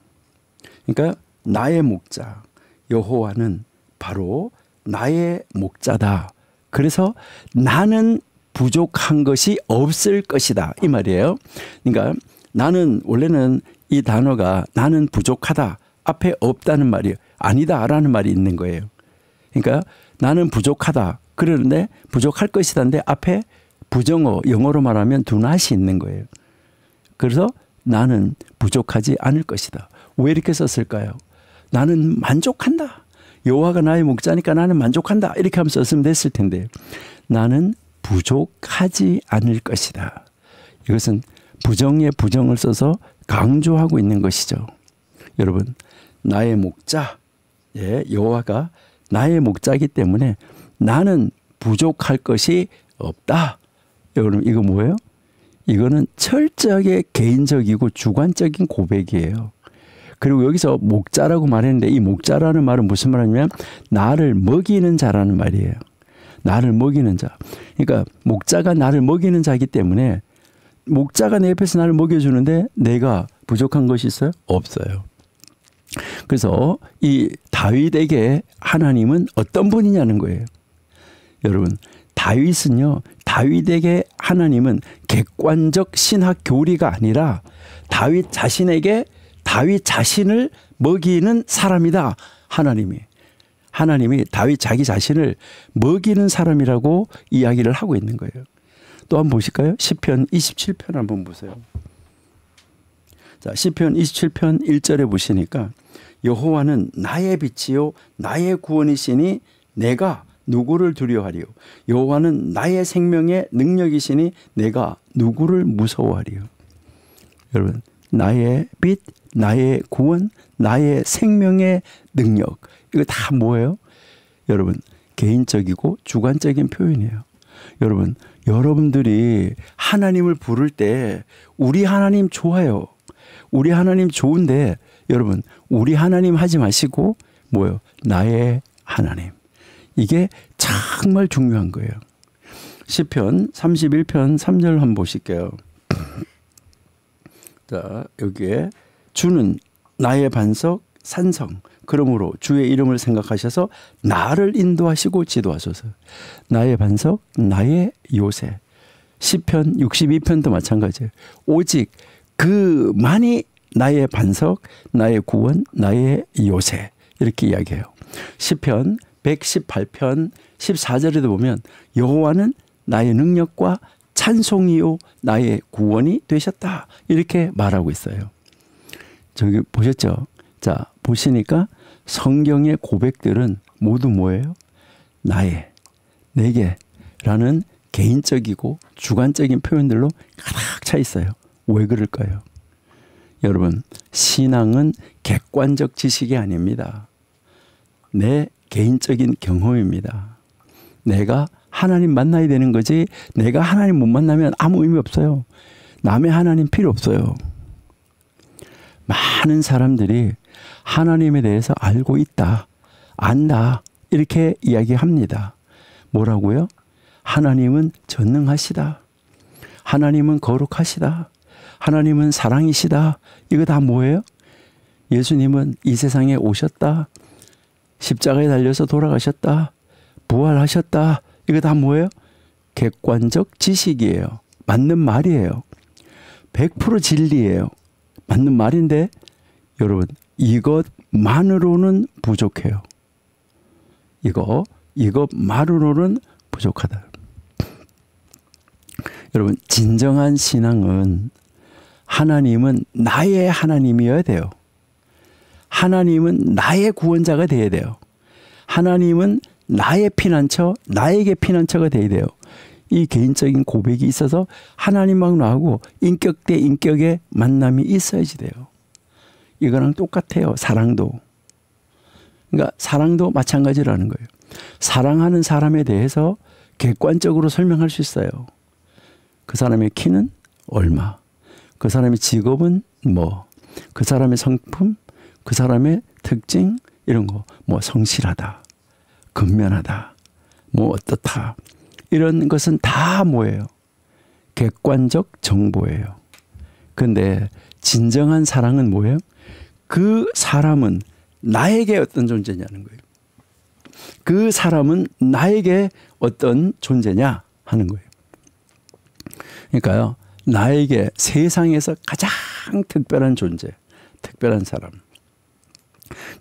그러니까 나의 목자 여호와는 바로 나의 목자다. 그래서 나는 부족한 것이 없을 것이다, 이 말이에요. 그러니까 나는, 원래는 이 단어가 나는 부족하다 앞에 없다는 말이 아니다라는 말이 있는 거예요. 그러니까 나는 부족하다 그러는데 부족할 것이다인데 앞에 부정어, 영어로 말하면 do not이 있는 거예요. 그래서 나는 부족하지 않을 것이다. 왜 이렇게 썼을까요? 나는 만족한다. 여호와가 나의 목자니까 나는 만족한다. 이렇게 하면 썼으면 됐을 텐데, 나는 부족하지 않을 것이다. 이것은 부정에 부정을 써서 강조하고 있는 것이죠. 여러분, 나의 목자, 여호와가 나의 목자이기 때문에 나는 부족할 것이 없다. 여러분, 이거 뭐예요? 이거는 철저하게 개인적이고 주관적인 고백이에요. 그리고 여기서 목자라고 말했는데, 이 목자라는 말은 무슨 말이냐면 나를 먹이는 자라는 말이에요. 나를 먹이는 자. 그러니까 목자가 나를 먹이는 자이기 때문에, 목자가 내 옆에서 나를 먹여주는데 내가 부족한 것이 있어요? 없어요. 그래서 이 다윗에게 하나님은 어떤 분이냐는 거예요. 여러분, 다윗에게 하나님은 객관적 신학 교리가 아니라 다윗 자신을 먹이는 사람이다. 하나님이 다윗 자기 자신을 먹이는 사람이라고 이야기를 하고 있는 거예요. 또 한번 보실까요? 시편 27편 한번 보세요. 자, 시편 27편 1절에 보시니까, 여호와는 나의 빛이요 나의 구원이시니 내가 누구를 두려워하리요? 여호와는 나의 생명의 능력이시니 내가 누구를 무서워하리요? 여러분, 나의 빛, 나의 구원, 나의 생명의 능력, 이거 다 뭐예요? 여러분, 개인적이고 주관적인 표현이에요. 여러분들이 하나님을 부를 때 우리 하나님 좋아요. 우리 하나님 좋은데, 여러분, 우리 하나님 하지 마시고 뭐예요? 나의 하나님. 이게 정말 중요한 거예요. 시편 31편 3절 한번 보실게요. 자, 여기에 주는 나의 반석 산성. 그러므로 주의 이름을 생각하셔서 나를 인도하시고 지도하소서. 나의 반석, 나의 요새. 시편 62편도 마찬가지예요. 오직 그만이 나의 반석, 나의 구원, 나의 요새. 이렇게 이야기해요. 시편 118편 14절에도 보면 여호와는 나의 능력과 찬송이요 나의 구원이 되셨다. 이렇게 말하고 있어요. 저기 보셨죠? 자, 보시니까 성경의 고백들은 모두 뭐예요? 나의, 내게라는 개인적이고 주관적인 표현들로 가득 차 있어요. 왜 그럴까요? 여러분, 신앙은 객관적 지식이 아닙니다. 내 개인적인 경험입니다. 내가 하나님 만나야 되는 거지 내가 하나님 못 만나면 아무 의미 없어요. 남의 하나님 필요 없어요. 많은 사람들이 하나님에 대해서 알고 있다, 안다 이렇게 이야기합니다. 뭐라고요? 하나님은 전능하시다. 하나님은 거룩하시다. 하나님은 사랑이시다. 이거 다 뭐예요? 예수님은 이 세상에 오셨다. 십자가에 달려서 돌아가셨다. 부활하셨다. 이거 다 뭐예요? 객관적 지식이에요. 맞는 말이에요. 100% 진리예요. 맞는 말인데 여러분 이것만으로는 부족해요. 이것만으로는 부족하다. 여러분 진정한 신앙은 하나님은 나의 하나님이어야 돼요. 하나님은 나의 구원자가 돼야 돼요. 하나님은 나의 피난처, 나에게 피난처가 돼야 돼요. 이 개인적인 고백이 있어서 하나님하고 나하고 인격 대 인격의 만남이 있어야지 돼요. 이거랑 똑같아요. 사랑도. 그러니까 사랑도 마찬가지라는 거예요. 사랑하는 사람에 대해서 객관적으로 설명할 수 있어요. 그 사람의 키는 얼마, 그 사람의 직업은 뭐, 그 사람의 성품, 그 사람의 특징 이런 거, 뭐 성실하다, 근면하다, 뭐 어떻다 이런 것은 다 뭐예요? 객관적 정보예요. 근데 진정한 사랑은 뭐예요? 그 사람은 나에게 어떤 존재냐는 거예요. 그 사람은 나에게 어떤 존재냐 하는 거예요. 그러니까요, 나에게 세상에서 가장 특별한 존재, 특별한 사람.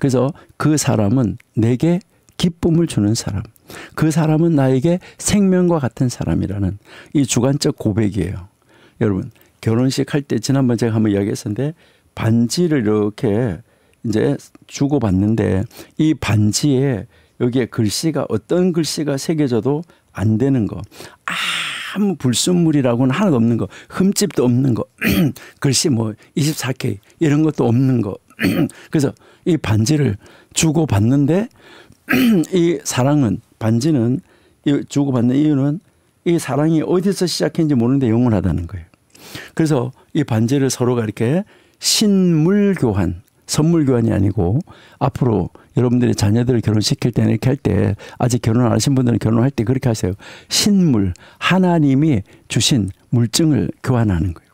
그래서 그 사람은 내게 기쁨을 주는 사람. 그 사람은 나에게 생명과 같은 사람이라는 이 주관적 고백이에요. 여러분, 결혼식 할 때 지난번 제가 한번 이야기했었는데 반지를 이렇게 이제 주고받는데 이 반지에 여기에 글씨가 어떤 글씨가 새겨져도 안 되는 거. 아무 불순물이라고는 하나도 없는 거. 흠집도 없는 거. 글씨 뭐 24K 이런 것도 없는 거. 그래서 이 반지를 주고받는데 이 사랑은 반지는 주고받는 이유는 이 사랑이 어디서 시작했는지 모르는데 영원하다는 거예요. 그래서 이 반지를 서로가 이렇게 신물 교환, 선물 교환이 아니고 앞으로 여러분들이 자녀들을 결혼시킬 때는 이렇게 할 때 아직 결혼 안 하신 분들은 결혼할 때 그렇게 하세요. 신물, 하나님이 주신 물증을 교환하는 거예요.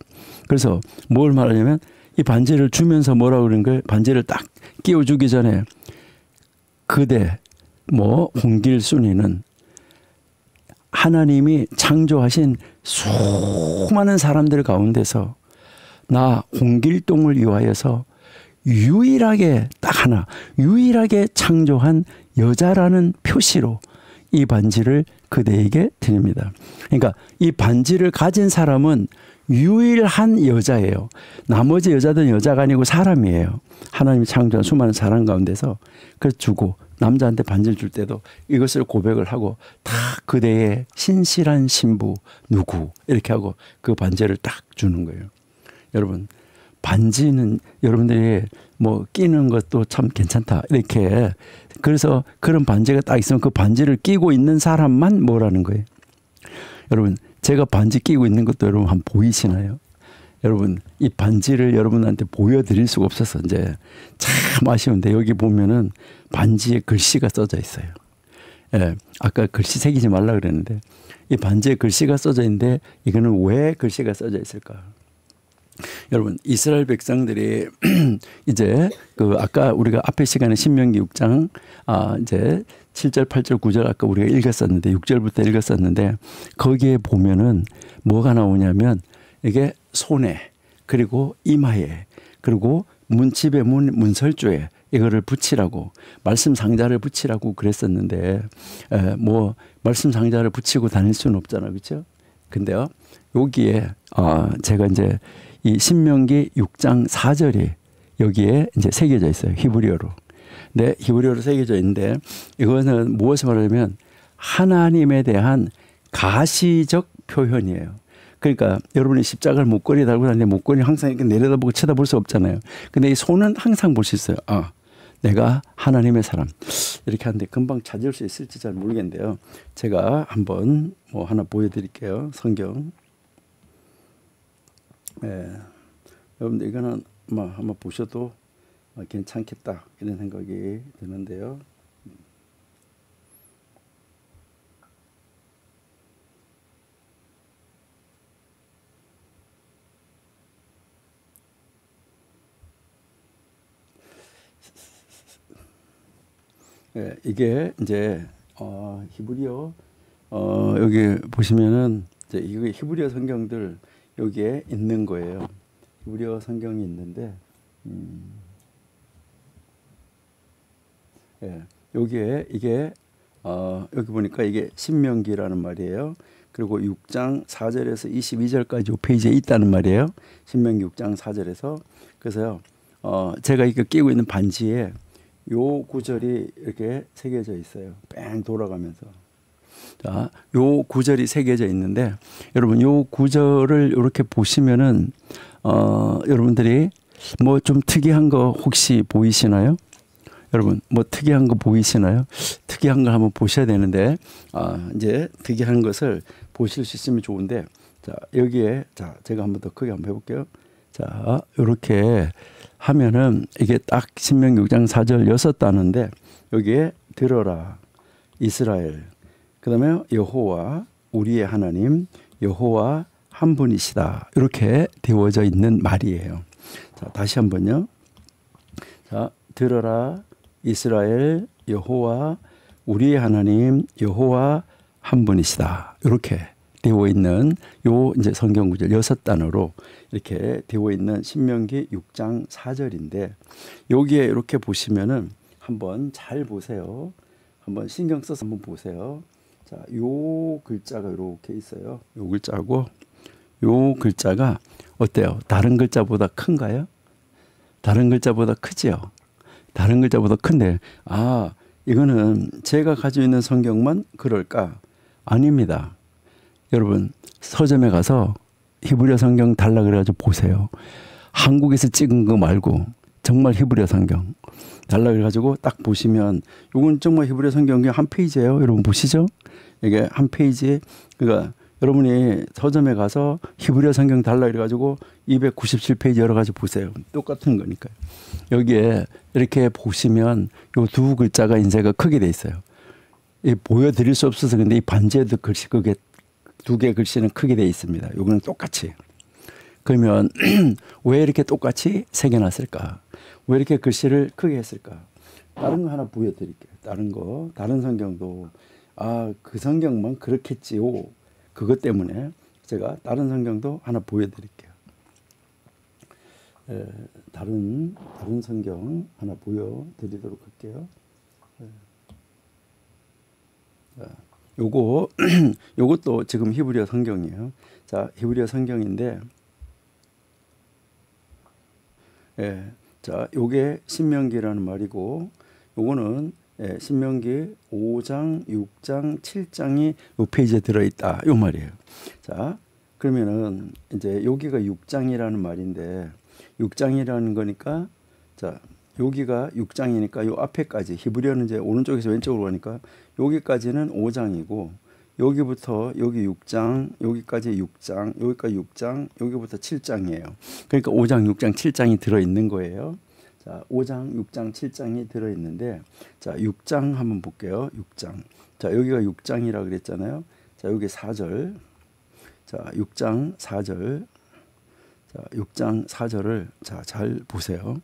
그래서 뭘 말하냐면 이 반지를 주면서 뭐라고 그러는 거예요? 반지를 딱 끼워주기 전에 그대 뭐 홍길순이는 하나님이 창조하신 수많은 사람들 가운데서 나 홍길동을 위하여서 유일하게 딱 하나 유일하게 창조한 여자라는 표시로 이 반지를 그대에게 드립니다. 그러니까 이 반지를 가진 사람은 유일한 여자예요. 나머지 여자들은 여자가 아니고 사람이에요. 하나님이 창조한 수많은 사람 가운데서 그래서 주고 남자한테 반지를 줄 때도 이것을 고백을 하고 다 그대의 신실한 신부 누구 이렇게 하고 그 반지를 딱 주는 거예요. 여러분 반지는 여러분들이 뭐 끼는 것도 참 괜찮다 이렇게 그래서 그런 반지가 딱 있으면 그 반지를 끼고 있는 사람만 뭐라는 거예요. 여러분 제가 반지 끼고 있는 것도 여러분 한번 보이시나요? 여러분 이 반지를 여러분한테 보여드릴 수가 없어서 이제 참 아쉬운데 여기 보면은 반지에 글씨가 써져 있어요. 예, 아까 글씨 새기지 말라 그랬는데 이 반지에 글씨가 써져 있는데 이거는 왜 글씨가 써져 있을까? 여러분 이스라엘 백성들이 이제 그 아까 우리가 앞에 시간에 신명기 6장 이제 7절, 8절, 9절 아까 우리가 읽었었는데 6절부터 읽었었는데 거기에 보면은 뭐가 나오냐면 이게 손에 그리고 이마에 그리고 문집에 문설주에 이거를 붙이라고 말씀 상자를 붙이라고 그랬었는데 뭐 말씀 상자를 붙이고 다닐 수는 없잖아, 그렇죠? 근데요 여기에 제가 이제 이 신명기 6장 4절이 여기에 이제 새겨져 있어요, 히브리어로. 네, 히브리어로 새겨져 있는데 이거는 무엇을 말하냐면 하나님에 대한 가시적 표현이에요. 그러니까 여러분이 십자가를 목걸이에 달고 다니는데 목걸이 항상 이렇게 내려다보고 쳐다볼 수 없잖아요. 근데 이 손은 항상 볼 수 있어요. 내가 하나님의 사람 이렇게 하는데 금방 찾을 수 있을지 잘 모르겠는데요. 제가 한번 뭐 하나 보여드릴게요. 성경. 여러분들 이거는 뭐 한번 보셔도 괜찮겠다 이런 생각이 드는데요. 이게 이제 히브리어 여기 보시면은 이제 이거 히브리어 성경들 여기에 있는 거예요. 히브리어 성경이 있는데 여기에 이게 여기 보니까 이게 신명기라는 말이에요. 그리고 6장 4절에서 22절까지 이 페이지에 있다는 말이에요. 신명기 6장 4절에서. 그래서요 제가 이거 끼고 있는 반지에 요 구절이 이렇게 새겨져 있어요. 뺑 돌아가면서. 자, 요 구절이 새겨져 있는데 여러분 요 구절을 이렇게 보시면은 여러분들이 뭐 좀 특이한 거 혹시 보이시나요? 여러분 뭐 특이한 거 보이시나요? 특이한 걸 한번 보셔야 되는데 이제 특이한 것을 보실 수 있으면 좋은데 자 여기에 자 제가 한번 더 크게 한번 해볼게요. 자 이렇게 하면은 이게 딱 신명기 6장 4절 6단어인데 여기에 들어라 이스라엘 그다음에 여호와 우리의 하나님 여호와 한 분이시다 이렇게 되어져 있는 말이에요. 자 다시 한번요. 자 들어라 이스라엘 여호와 우리의 하나님 여호와 한 분이시다 이렇게 되어 있는 요 이제 성경 구절 6단어로 이렇게 되어 있는 신명기 6장 4절인데 여기에 이렇게 보시면은 한번 잘 보세요. 한번 신경 써서 한번 보세요. 자, 요 글자가 이렇게 있어요. 요 글자고 요 글자가 어때요? 다른 글자보다 큰가요? 다른 글자보다 크지요? 다른 글자보다 큰데 이거는 제가 가지고 있는 성경만 그럴까? 아닙니다. 여러분 서점에 가서 히브리어 성경 달라 그래가지고 보세요. 한국에서 찍은 거 말고 정말 히브리어 성경 달라 그래가지고 딱 보시면 이건 정말 히브리어 성경 한 페이지예요. 여러분 보시죠. 이게 한 페이지. 그러니까 여러분이 서점에 가서 히브리어 성경 달라 그래가지고 297페이지 열어가지고 보세요. 똑같은 거니까요. 여기에 이렇게 보시면 요 두 글자가 인쇄가 크게 돼 있어요. 보여드릴 수 없어서 근데 이 반지에도 글씨 그게 두 개 글씨는 크게 돼 있습니다. 요거는 똑같이. 그러면 왜 이렇게 똑같이 새겨놨을까? 왜 이렇게 글씨를 크게 했을까? 다른 거 하나 보여드릴게요. 다른 거, 다른 성경도 그 성경만 그렇겠지요. 그것 때문에 제가 다른 성경도 하나 보여드릴게요. 다른 성경 하나 보여드리도록 할게요. 요것도 지금 히브리어 성경이에요. 자, 히브리어 성경인데, 자, 요게 신명기라는 말이고, 요거는 신명기 5장, 6장, 7장이 요 페이지에 들어있다. 요 말이에요. 자, 그러면은 이제 여기가 6장이라는 말인데, 6장이라는 거니까, 자, 여기가 6장이니까 요 앞에까지 히브리어는 이제 오른쪽에서 왼쪽으로 가니까 여기까지는 5장이고 여기부터 여기 6장, 여기까지 6장, 여기까지 6장, 여기부터 7장이에요. 그러니까 5장, 6장, 7장이 들어 있는 거예요. 자, 5장, 6장, 7장이 들어 있는데 자, 6장 한번 볼게요. 6장. 자, 여기가 6장이라 그랬잖아요. 자, 여기 4절. 자, 6장 4절. 자, 6장 4절을 자, 잘 보세요.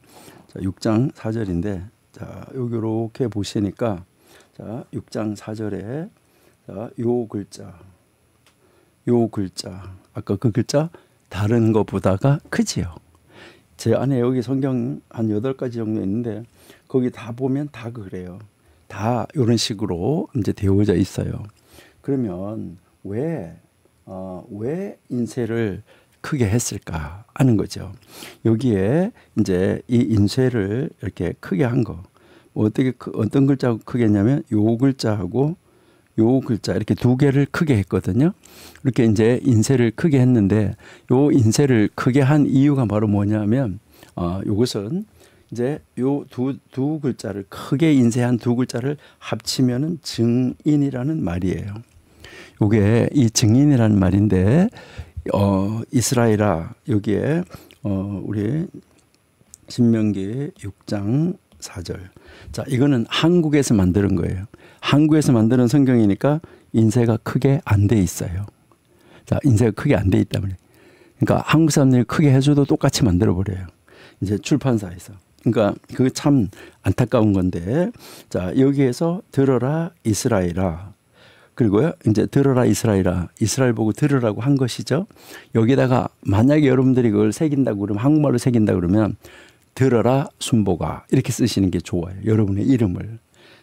자, 6장 4절인데 자, 여기 이렇게 보시니까 자, 6장 4절에 자, 요 글자 아까 그 글자 다른 것보다가 크지요. 제 안에 여기 성경 한 8가지 정도 있는데 거기 다 보면 다 그래요. 다 이런 식으로 이제 되어져 있어요. 그러면 왜 인쇄를 크게 했을까 하는 거죠. 여기에 이제 이 인쇄를 이렇게 크게 한 거. 어떻게 어떤 글자하고 크게 했냐면 요 글자하고 요 글자 이렇게 두 개를 크게 했거든요. 이렇게 이제 인쇄를 크게 했는데 요 인쇄를 크게 한 이유가 바로 뭐냐면 요것은 이제 요 두 글자를 크게 인쇄한 두 글자를 합치면은 증인이라는 말이에요. 요게 이 증인이라는 말인데 이스라엘아 여기에 우리 신명기 6장 4절. 자, 이거는 한국에서 만드는 거예요. 한국에서 만드는 성경이니까 인쇄가 크게 안 돼 있어요. 자, 인쇄가 크게 안 돼 있다 말이에요. 그러니까 한국 사람들이 크게 해줘도 똑같이 만들어 버려요. 이제 출판사에서. 그러니까 그게 참 안타까운 건데, 자, 여기에서 들어라 이스라엘아. 그리고요, 이제 들어라 이스라엘아. 이스라엘 보고 들으라고 한 것이죠. 여기다가 만약에 여러분들이 그걸 새긴다고 그러면, 한국말로 새긴다 그러면 들어라 순보가 이렇게 쓰시는 게 좋아요. 여러분의 이름을.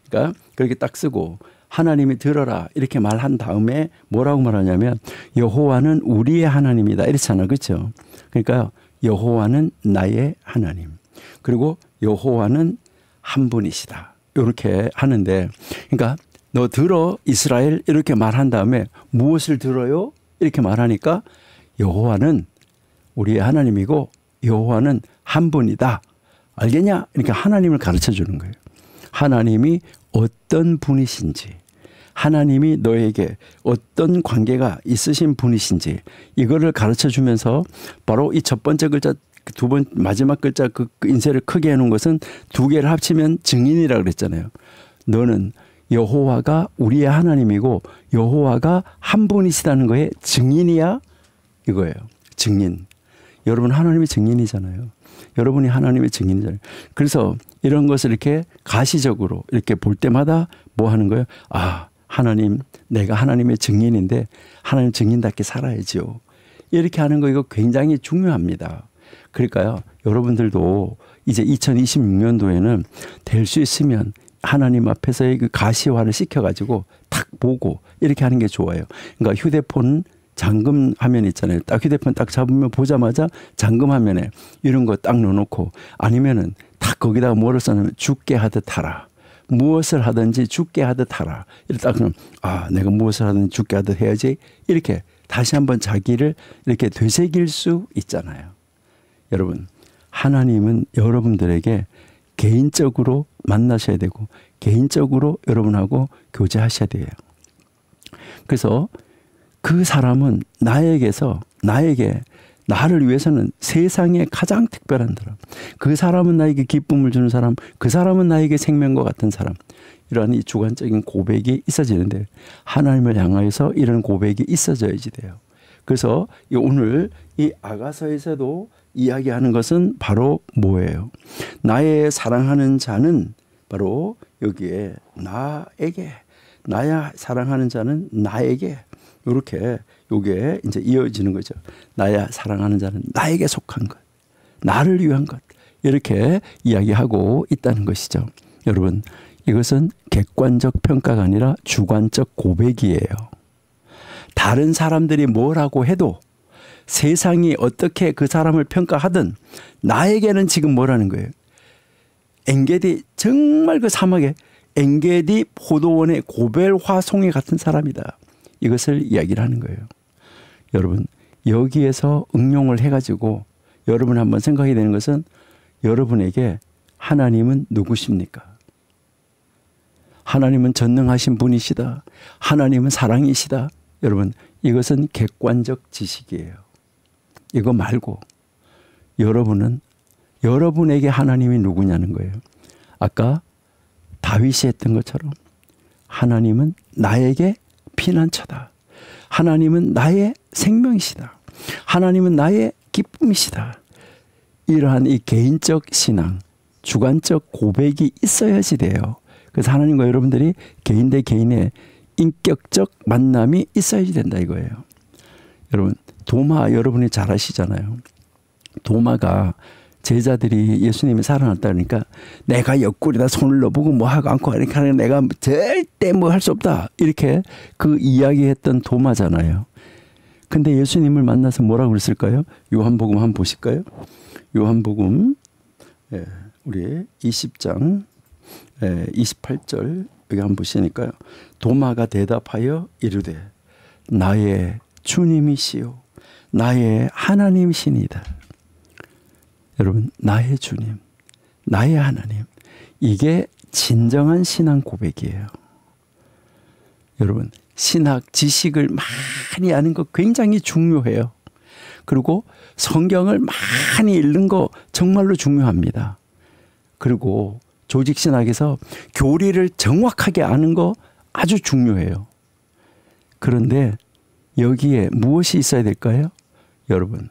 그러니까 그렇게 딱 쓰고 하나님이 들어라 이렇게 말한 다음에 뭐라고 말하냐면 여호와는 우리의 하나님이다 이렇잖아요. 그렇죠? 그러니까 여호와는 나의 하나님. 그리고 여호와는 한 분이시다. 이렇게 하는데, 그러니까 너 들어 이스라엘 이렇게 말한 다음에 무엇을 들어요? 이렇게 말하니까 여호와는 우리의 하나님이고 여호와는 한 분이다. 알겠냐? 그러니까 하나님을 가르쳐 주는 거예요. 하나님이 어떤 분이신지, 하나님이 너에게 어떤 관계가 있으신 분이신지 이거를 가르쳐 주면서 바로 이 첫 번째 글자 마지막 글자 그 인쇄를 크게 해놓은 것은 두 개를 합치면 증인이라고 그랬잖아요. 너는 여호와가 우리의 하나님이고 여호와가 한 분이시다는 거에 증인이야 이거예요. 증인. 여러분 하나님의 증인이잖아요. 여러분이 하나님의 증인이잖아요. 그래서 이런 것을 이렇게 가시적으로 이렇게 볼 때마다 뭐 하는 거예요? 아, 하나님, 내가 하나님의 증인인데 하나님 증인답게 살아야죠. 이렇게 하는 거 이거 굉장히 중요합니다. 그러니까요, 여러분들도 이제 2026년도에는 될 수 있으면 하나님 앞에서의 그 가시화를 시켜가지고 탁 보고 이렇게 하는 게 좋아요. 그러니까 휴대폰 잠금 화면 있잖아요. 딱 휴대폰 딱 잡으면 보자마자 잠금 화면에 이런 거 딱 넣어놓고 아니면은 딱 거기다가 뭐를 써놓으면 죽게 하듯 하라. 무엇을 하든지 죽게 하듯 하라. 이렇게 딱 그러면 아, 내가 무엇을 하든지 죽게 하듯 해야지. 이렇게 다시 한번 자기를 이렇게 되새길 수 있잖아요. 여러분, 하나님은 여러분들에게 개인적으로 만나셔야 되고 개인적으로 여러분하고 교제하셔야 돼요. 그래서 그 사람은 나에게 나를 위해서는 세상에 가장 특별한 사람, 그 사람은 나에게 기쁨을 주는 사람, 그 사람은 나에게 생명과 같은 사람, 이러한 이 주관적인 고백이 있어지는데 하나님을 향하여서 이런 고백이 있어져야지 돼요. 그래서 오늘 이 아가서에서도 이야기하는 것은 바로 뭐예요? 나의 사랑하는 자는 바로 여기에 나야 사랑하는 자는 나에게 이렇게 요게 이제 이어지는 거죠. 나야 사랑하는 자는 나에게 속한 것, 나를 위한 것 이렇게 이야기하고 있다는 것이죠. 여러분, 이것은 객관적 평가가 아니라 주관적 고백이에요. 다른 사람들이 뭐라고 해도 세상이 어떻게 그 사람을 평가하든 나에게는 지금 뭐라는 거예요? 엔게디 정말 그 사막에 엔게디 포도원의 고벨화 송이 같은 사람이다. 이것을 이야기를 하는 거예요. 여러분, 여기에서 응용을 해가지고 여러분 한번 생각이 되는 것은 여러분에게 하나님은 누구십니까? 하나님은 전능하신 분이시다. 하나님은 사랑이시다. 여러분, 이것은 객관적 지식이에요. 이거 말고 여러분은 여러분에게 하나님이 누구냐는 거예요. 아까 다윗이 했던 것처럼 하나님은 나에게 피난처다. 하나님은 나의 생명이시다. 하나님은 나의 기쁨이시다. 이러한 이 개인적 신앙, 주관적 고백이 있어야지 돼요. 그래서 하나님과 여러분들이 개인 대 개인의 인격적 만남이 있어야지 된다 이거예요. 여러분, 도마 여러분이 잘 아시잖아요. 도마가 제자들이 예수님이 살아났다 그러니까 내가 옆구리다 손을 넣어보고 뭐 하고 않고 하니까 내가 절대 뭐 할 수 없다. 이렇게 그 이야기했던 도마잖아요. 근데 예수님을 만나서 뭐라고 그랬을까요? 요한복음 한번 보실까요? 요한복음 우리 20장 28절 여기 한번 보시니까요. 도마가 대답하여 이르되 나의 주님이시요 나의 하나님이시니이다. 여러분, 나의 주님, 나의 하나님, 이게 진정한 신앙 고백이에요. 여러분, 신학 지식을 많이 아는 거 굉장히 중요해요. 그리고 성경을 많이 읽는 거 정말로 중요합니다. 그리고 조직신학에서 교리를 정확하게 아는 거 아주 중요해요. 그런데 여기에 무엇이 있어야 될까요? 여러분,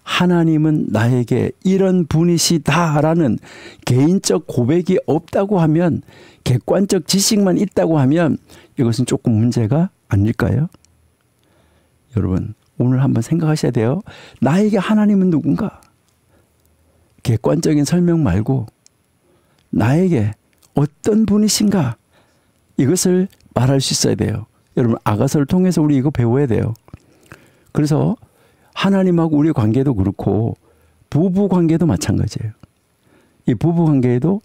하나님은 나에게 이런 분이시다라는 개인적 고백이 없다고 하면, 객관적 지식만 있다고 하면 이것은 조금 문제가 아닐까요? 여러분, 오늘 한번 생각하셔야 돼요. 나에게 하나님은 누군가? 객관적인 설명 말고 나에게 어떤 분이신가? 이것을 말할 수 있어야 돼요. 여러분, 아가서를 통해서 우리 이거 배워야 돼요. 그래서 하나님하고 우리의 관계도 그렇고 부부 관계도 마찬가지예요. 이 부부 관계에도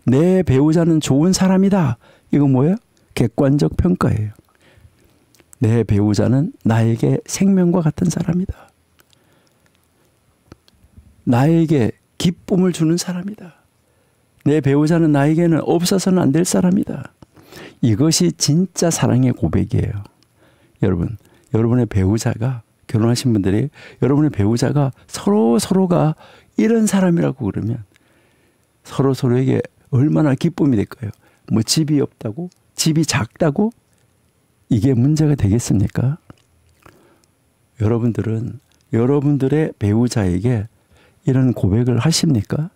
내 배우자는 좋은 사람이다. 이거 뭐예요? 객관적 평가예요. 내 배우자는 나에게 생명과 같은 사람이다. 나에게 기쁨을 주는 사람이다. 내 배우자는 나에게는 없어서는 안 될 사람이다. 이것이 진짜 사랑의 고백이에요. 여러분, 여러분의 배우자가, 결혼하신 분들이 여러분의 배우자가 서로가 이런 사람이라고 그러면 서로에게 얼마나 기쁨이 될까요? 뭐 집이 없다고? 집이 작다고? 이게 문제가 되겠습니까? 여러분들은 여러분들의 배우자에게 이런 고백을 하십니까?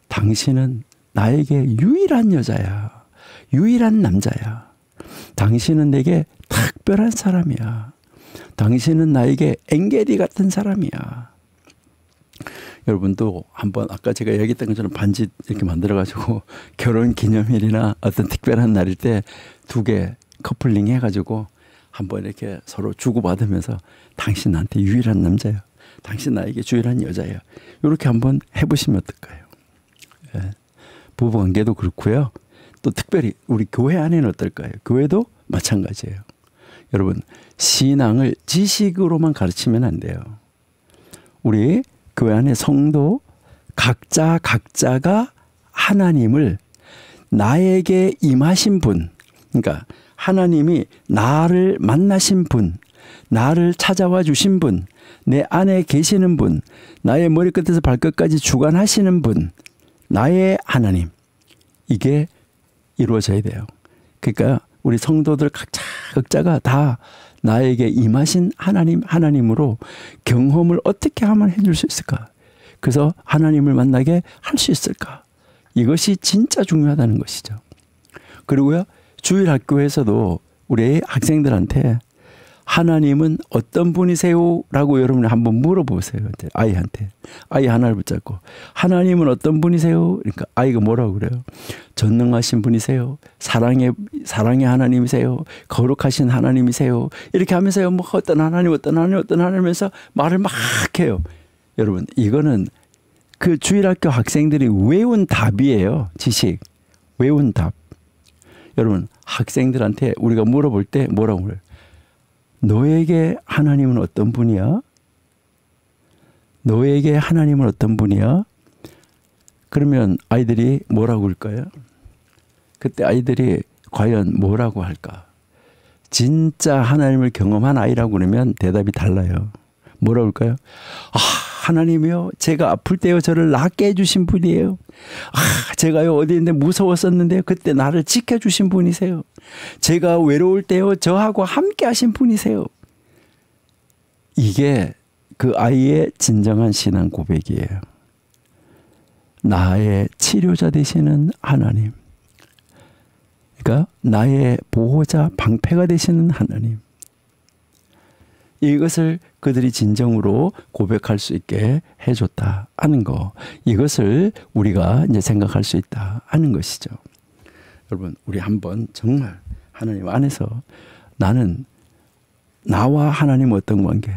당신은 나에게 유일한 여자야. 유일한 남자야. 당신은 내게 특별한 사람이야. 당신은 나에게 엔게디 같은 사람이야. 여러분도 한번 아까 제가 얘기했던 것처럼 반지 이렇게 만들어가지고 결혼 기념일이나 어떤 특별한 날일 때 2개 커플링 해가지고 한번 이렇게 서로 주고받으면서 당신 나한테 유일한 남자야. 당신 나에게 유일한 여자야. 이렇게 한번 해보시면 어떨까요? 예. 부부관계도 그렇고요. 또 특별히 우리 교회 안에는 어떨까요? 교회도 마찬가지예요. 여러분, 신앙을 지식으로만 가르치면 안 돼요. 우리 교회 안에 성도 각자가 하나님을 나에게 임하신 분, 그러니까 하나님이 나를 만나신 분, 나를 찾아와 주신 분, 내 안에 계시는 분, 나의 머리끝에서 발끝까지 주관하시는 분, 나의 하나님, 이게 이루어져야 돼요. 그러니까 우리 성도들 각자가 다 나에게 임하신 하나님으로 경험을 어떻게 하면 해줄 수 있을까? 그래서 하나님을 만나게 할 수 있을까? 이것이 진짜 중요하다는 것이죠. 그리고요, 주일학교에서도 우리 학생들한테 하나님은 어떤 분이세요? 라고 여러분이 한번 물어보세요. 아이한테. 아이 하나를 붙잡고 하나님은 어떤 분이세요? 그러니까 아이가 뭐라고 그래요? 전능하신 분이세요. 사랑의 하나님이세요. 거룩하신 하나님이세요. 이렇게 하면서요. 뭐 어떤 하나님이면서 말을 막 해요. 여러분, 이거는 그 주일학교 학생들이 외운 답이에요. 지식. 외운 답. 여러분, 학생들한테 우리가 물어볼 때 뭐라고 그래요? 너에게 하나님은 어떤 분이야? 너에게 하나님은 어떤 분이야? 그러면 아이들이 뭐라고 할까요? 그때 아이들이 과연 뭐라고 할까? 진짜 하나님을 경험한 아이라고 그러면 대답이 달라요. 뭐라고 할까요? 아, 하나님이요, 제가 아플 때요 저를 낫게 해주신 분이에요. 아, 제가요 어디 있는데 무서웠었는데요 그때 나를 지켜주신 분이세요. 제가 외로울 때요 저하고 함께 하신 분이세요. 이게 그 아이의 진정한 신앙 고백이에요. 나의 치료자 되시는 하나님. 그러니까 나의 보호자, 방패가 되시는 하나님. 이것을 그들이 진정으로 고백할 수 있게 해줬다 하는 거. 이것을 우리가 이제 생각할 수 있다 하는 것이죠. 여러분, 우리 한번 정말 하나님 안에서 나는 나와 하나님 어떤 관계.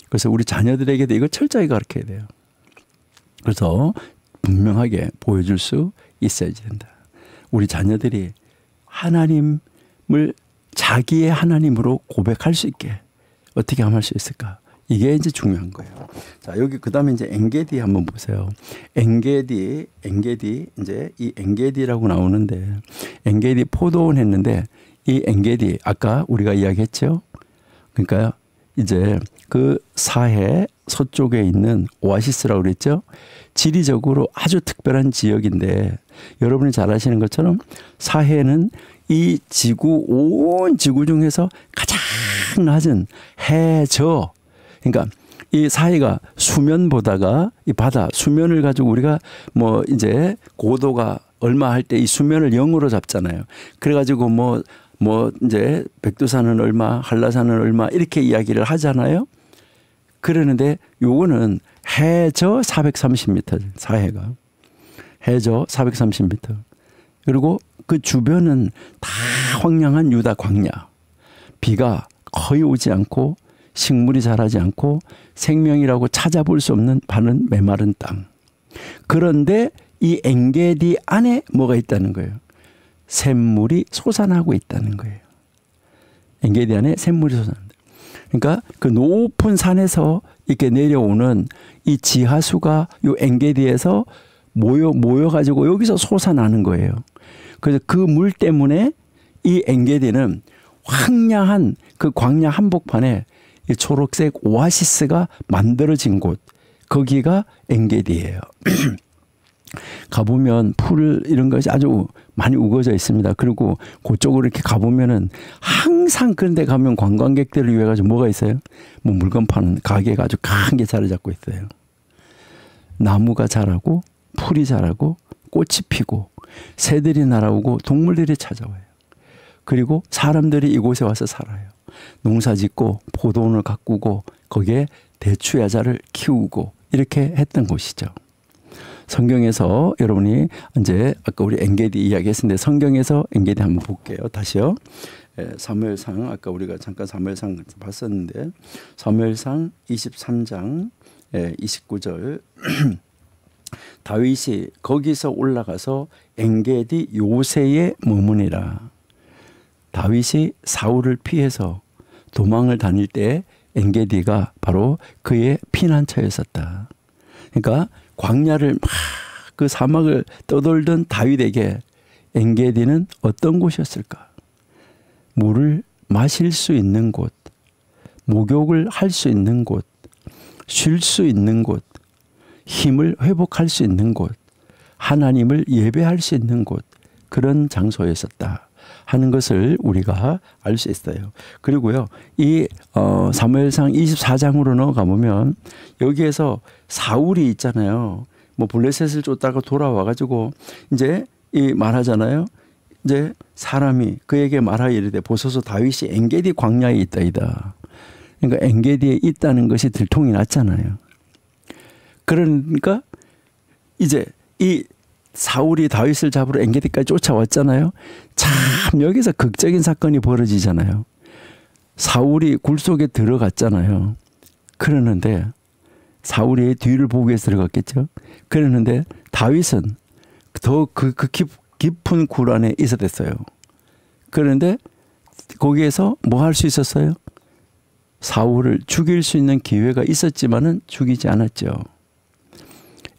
그래서 우리 자녀들에게도 이거 철저히 가르쳐야 돼요. 그래서 분명하게 보여줄 수 있어야 된다. 우리 자녀들이 하나님을 자기의 하나님으로 고백할 수 있게 어떻게 하면 할 수 있을까? 이게 이제 중요한 거예요. 자, 여기 그 다음에 이제 엔게디 한번 보세요. 엔게디, 이제 이 엔게디라고 나오는데, 엔게디 포도원 했는데, 이 엔게디, 아까 우리가 이야기했죠? 그러니까 이제 그 사해 서쪽에 있는 오아시스라고 그랬죠? 지리적으로 아주 특별한 지역인데, 여러분이 잘 아시는 것처럼 사해는 이 지구, 온 지구 중에서 가장 낮은 해저, 그러니까 이 사이가 수면보다가 이 바다 수면을 가지고 우리가 뭐 이제 고도가 얼마 할 때 이 수면을 0으로 잡잖아요. 그래가지고 뭐 이제 백두산은 얼마, 한라산은 얼마 이렇게 이야기를 하잖아요. 그러는데 요거는 해저 430m, 사해가 해저 430m. 그리고 그 주변은 다 황량한 유다 광야. 비가 거의 오지 않고 식물이 자라지 않고 생명이라고 찾아볼 수 없는 바른 메마른 땅. 그런데 이 엔게디 안에 뭐가 있다는 거예요? 샘물이 솟아나고 있다는 거예요. 엔게디 안에 샘물이 솟아난다. 그러니까 그 높은 산에서 이렇게 내려오는 이 지하수가 요 엔게디에서 모여가지고 여기서 솟아나는 거예요. 그래서 그 물 때문에 이 엔게디는 황량한 그 광야 한복판에 이 초록색 오아시스가 만들어진 곳, 거기가 엔게디예요. 가보면 풀 이런 것이 아주 많이 우거져 있습니다. 그리고 그쪽으로 이렇게 가보면은 항상 그런 데 가면 관광객들을 위해 가지고 뭐가 있어요? 뭐 물건 파는 가게가 아주 큰 게 자리 잡고 있어요. 나무가 자라고 풀이 자라고 꽃이 피고 새들이 날아오고 동물들이 찾아와요. 그리고 사람들이 이곳에 와서 살아요. 농사 짓고 포도원을 가꾸고 거기에 대추 야자를 키우고 이렇게 했던 곳이죠. 성경에서 여러분이 이제 아까 우리 엔게디 이야기했는데 성경에서 엔게디 한번 볼게요. 다시요. 사무엘상 아까 우리가 잠깐 사무엘상 봤었는데 사무엘상 23장 29절 다윗이 거기서 올라가서 엔게디 요새에 머무니라. 다윗이 사울을 피해서 도망을 다닐 때 엔게디가 바로 그의 피난처였었다. 그러니까 광야를 막 그 사막을 떠돌던 다윗에게 엔게디는 어떤 곳이었을까? 물을 마실 수 있는 곳, 목욕을 할 수 있는 곳, 쉴 수 있는 곳, 힘을 회복할 수 있는 곳, 하나님을 예배할 수 있는 곳, 그런 장소였었다 하는 것을 우리가 알 수 있어요. 그리고요, 이 사무엘상 24장으로 넘어가 보면 여기에서 사울이 있잖아요. 뭐 블레셋을 쫓다가 돌아와 가지고 이제 이 말하잖아요. 이제 사람이 그에게 말하여 이르되 보소서 다윗이 엔게디 광야에 있다이다. 그러니까 엔게디에 있다는 것이 들통이 났잖아요. 그러니까 이제 이 사울이 다윗을 잡으러 엔게디까지 쫓아왔잖아요. 참 여기서 극적인 사건이 벌어지잖아요. 사울이 굴 속에 들어갔잖아요. 그러는데 사울이 뒤를 보기 위해서 들어갔겠죠. 그러는데 다윗은 더 그 깊은 굴 안에 있었어요. 그런데 거기에서 뭐 할 수 있었어요? 사울을 죽일 수 있는 기회가 있었지만은 죽이지 않았죠.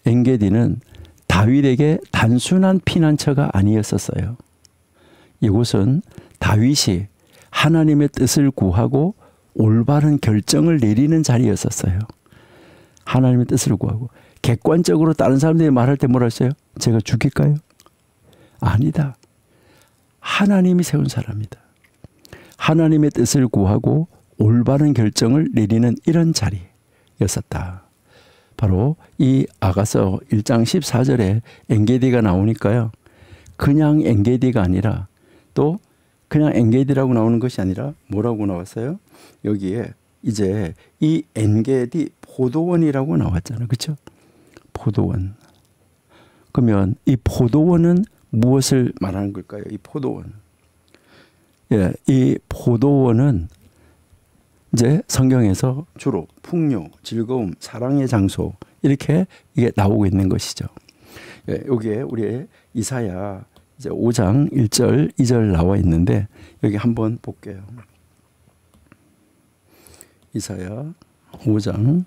엔게디는 다윗에게 단순한 피난처가 아니었었어요. 이곳은 다윗이 하나님의 뜻을 구하고 올바른 결정을 내리는 자리였었어요. 하나님의 뜻을 구하고 객관적으로 다른 사람들이 말할 때 뭐라 했어요? 제가 죽일까요? 아니다. 하나님이 세운 사람이다. 하나님의 뜻을 구하고 올바른 결정을 내리는 이런 자리. 식량이었었다. 바로 이 아가서 1장 14절에 엔게디가 나오니까요. 그냥 엔게디가 아니라 또 그냥 엔게디라고 나오는 것이 아니라 뭐라고 나왔어요? 여기에 이제 이 엔게디 포도원이라고 나왔잖아요. 그렇죠? 포도원. 그러면 이 포도원은 무엇을 말하는 걸까요? 이 포도원. 예, 이 포도원은 이제 성경에서 주로 풍요, 즐거움, 사랑의 장소 이렇게 이게 나오고 있는 것이죠. 예, 여기에 우리 이사야 이제 5장 1절, 2절 나와 있는데 여기 한번 볼게요. 이사야 5장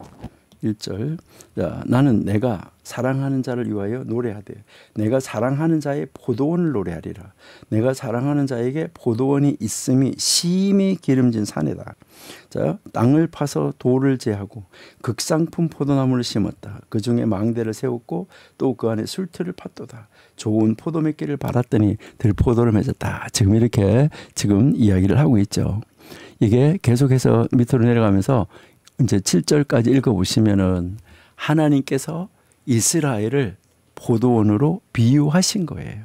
1절. 자, 나는 내가 사랑하는 자를 위하여 노래하되 내가 사랑하는 자의 포도원을 노래하리라. 내가 사랑하는 자에게 포도원이 있음이 심히 기름진 산이다. 자, 땅을 파서 돌을 제하고 극상품 포도나무를 심었다. 그 중에 망대를 세웠고 또 그 안에 술틀을 팠도다. 좋은 포도 맺기를 바랐더니 들포도를 맺었다. 지금 이렇게 지금 이야기를 하고 있죠. 이게 계속해서 밑으로 내려가면서 이제 7절까지 읽어보시면은 하나님께서 이스라엘을 포도원으로 비유하신 거예요.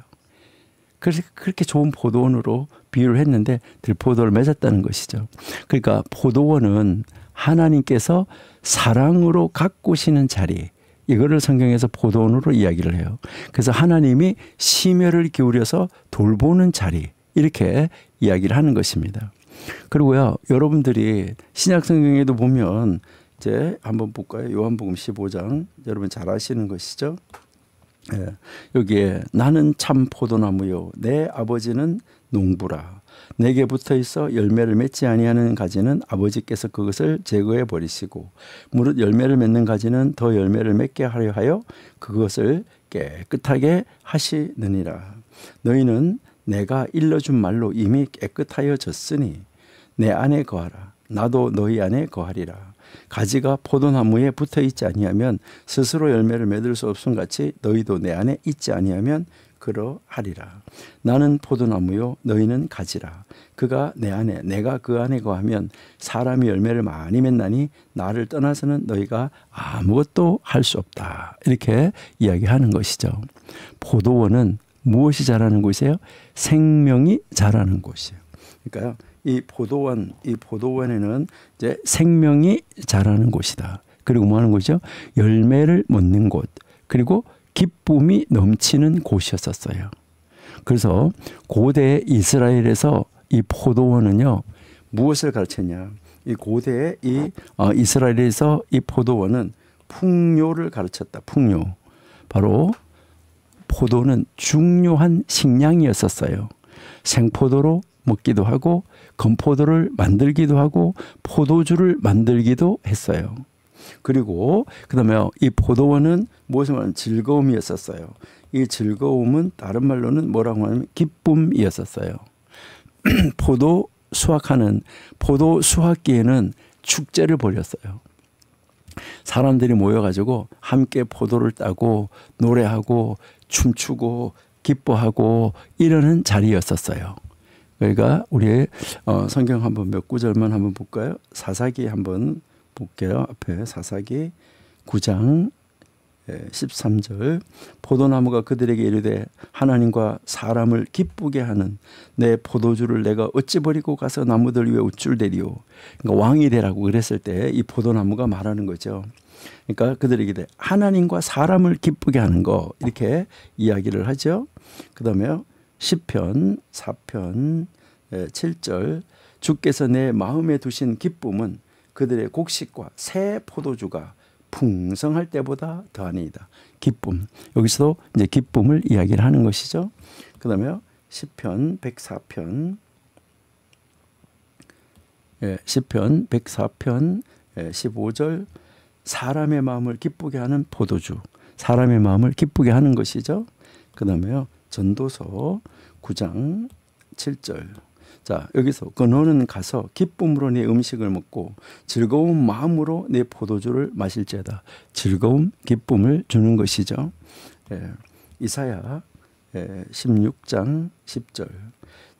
그래서 그렇게 좋은 포도원으로 비유를 했는데 들포도를 맺었다는 것이죠. 그러니까 포도원은 하나님께서 사랑으로 가꾸시는 자리, 이거를 성경에서 포도원으로 이야기를 해요. 그래서 하나님이 심혈을 기울여서 돌보는 자리, 이렇게 이야기를 하는 것입니다. 그리고요, 여러분들이 신약 성경에도 보면 이제 한번 볼까요? 요한복음 15장, 여러분 잘 아시는 것이죠. 예, 여기에 나는 참 포도나무요 내 아버지는 농부라. 내게 붙어 있어 열매를 맺지 아니하는 가지는 아버지께서 그것을 제거해 버리시고 무릇 열매를 맺는 가지는 더 열매를 맺게 하려 하여 그것을 깨끗하게 하시느니라. 너희는 내가 일러준 말로 이미 깨끗하여졌으니 내 안에 거하라. 나도 너희 안에 거하리라. 가지가 포도나무에 붙어 있지 아니하면 스스로 열매를 맺을 수 없음 같이 너희도 내 안에 있지 아니하면 그러하리라. 나는 포도나무요 너희는 가지라. 그가 내 안에 내가 그 안에 거하면 사람이 열매를 많이 맺나니 나를 떠나서는 너희가 아무것도 할 수 없다. 이렇게 이야기하는 것이죠. 포도원은 무엇이 자라는 곳이에요? 생명이 자라는 곳이에요. 그러니까요. 이 포도원에는 이제 생명이 자라는 곳이다. 그리고 뭐 하는 곳이죠? 열매를 맺는 곳. 그리고 기쁨이 넘치는 곳이었었어요. 그래서 고대 이스라엘에서 이 포도원은요, 무엇을 가르쳤냐? 이 고대 이스라엘에서 이 포도원은 풍요를 가르쳤다. 풍요. 바로 포도는 중요한 식량이었었어요. 생포도로 먹기도 하고 건포도를 만들기도 하고 포도주를 만들기도 했어요. 그리고 그다음에 이 포도원은 무엇을 말하면 즐거움이었었어요. 이 즐거움은 다른 말로는 뭐라고 하냐면 기쁨이었었어요. 포도 수확기에는 축제를 벌였어요. 사람들이 모여가지고 함께 포도를 따고 노래하고 춤추고 기뻐하고 이러는 자리였었어요. 그러니까 우리 성경 한번 몇 구절만 한번 볼까요? 사사기 한번 볼게요. 앞에 사사기 9장 13절. 포도나무가 그들에게 이르되 하나님과 사람을 기쁘게 하는 내 포도주를 내가 어찌 버리고 가서 나무들 위에 우쭐대리오. 그러니까 왕이 되라고 그랬을 때 이 포도나무가 말하는 거죠. 그러니까 그들에게 하나님과 사람을 기쁘게 하는 거, 이렇게 이야기를 하죠. 그 다음에 시편 4편 7절. 주께서 내 마음에 두신 기쁨은 그들의 곡식과 새 포도주가 풍성할 때보다 더하니이다. 기쁨. 여기서도 이제 기쁨을 이야기를 하는 것이죠. 그 다음에 시편 104편 시편 104편 15절. 사람의 마음을 기쁘게 하는 포도주. 사람의 마음을 기쁘게 하는 것이죠. 그 다음에 전도서 9장 7절. 자, 여기서 너는 가서 기쁨으로 내 음식을 먹고 즐거운 마음으로 내 포도주를 마실지어다. 즐거움, 기쁨을 주는 것이죠. 이사야 16장 10절.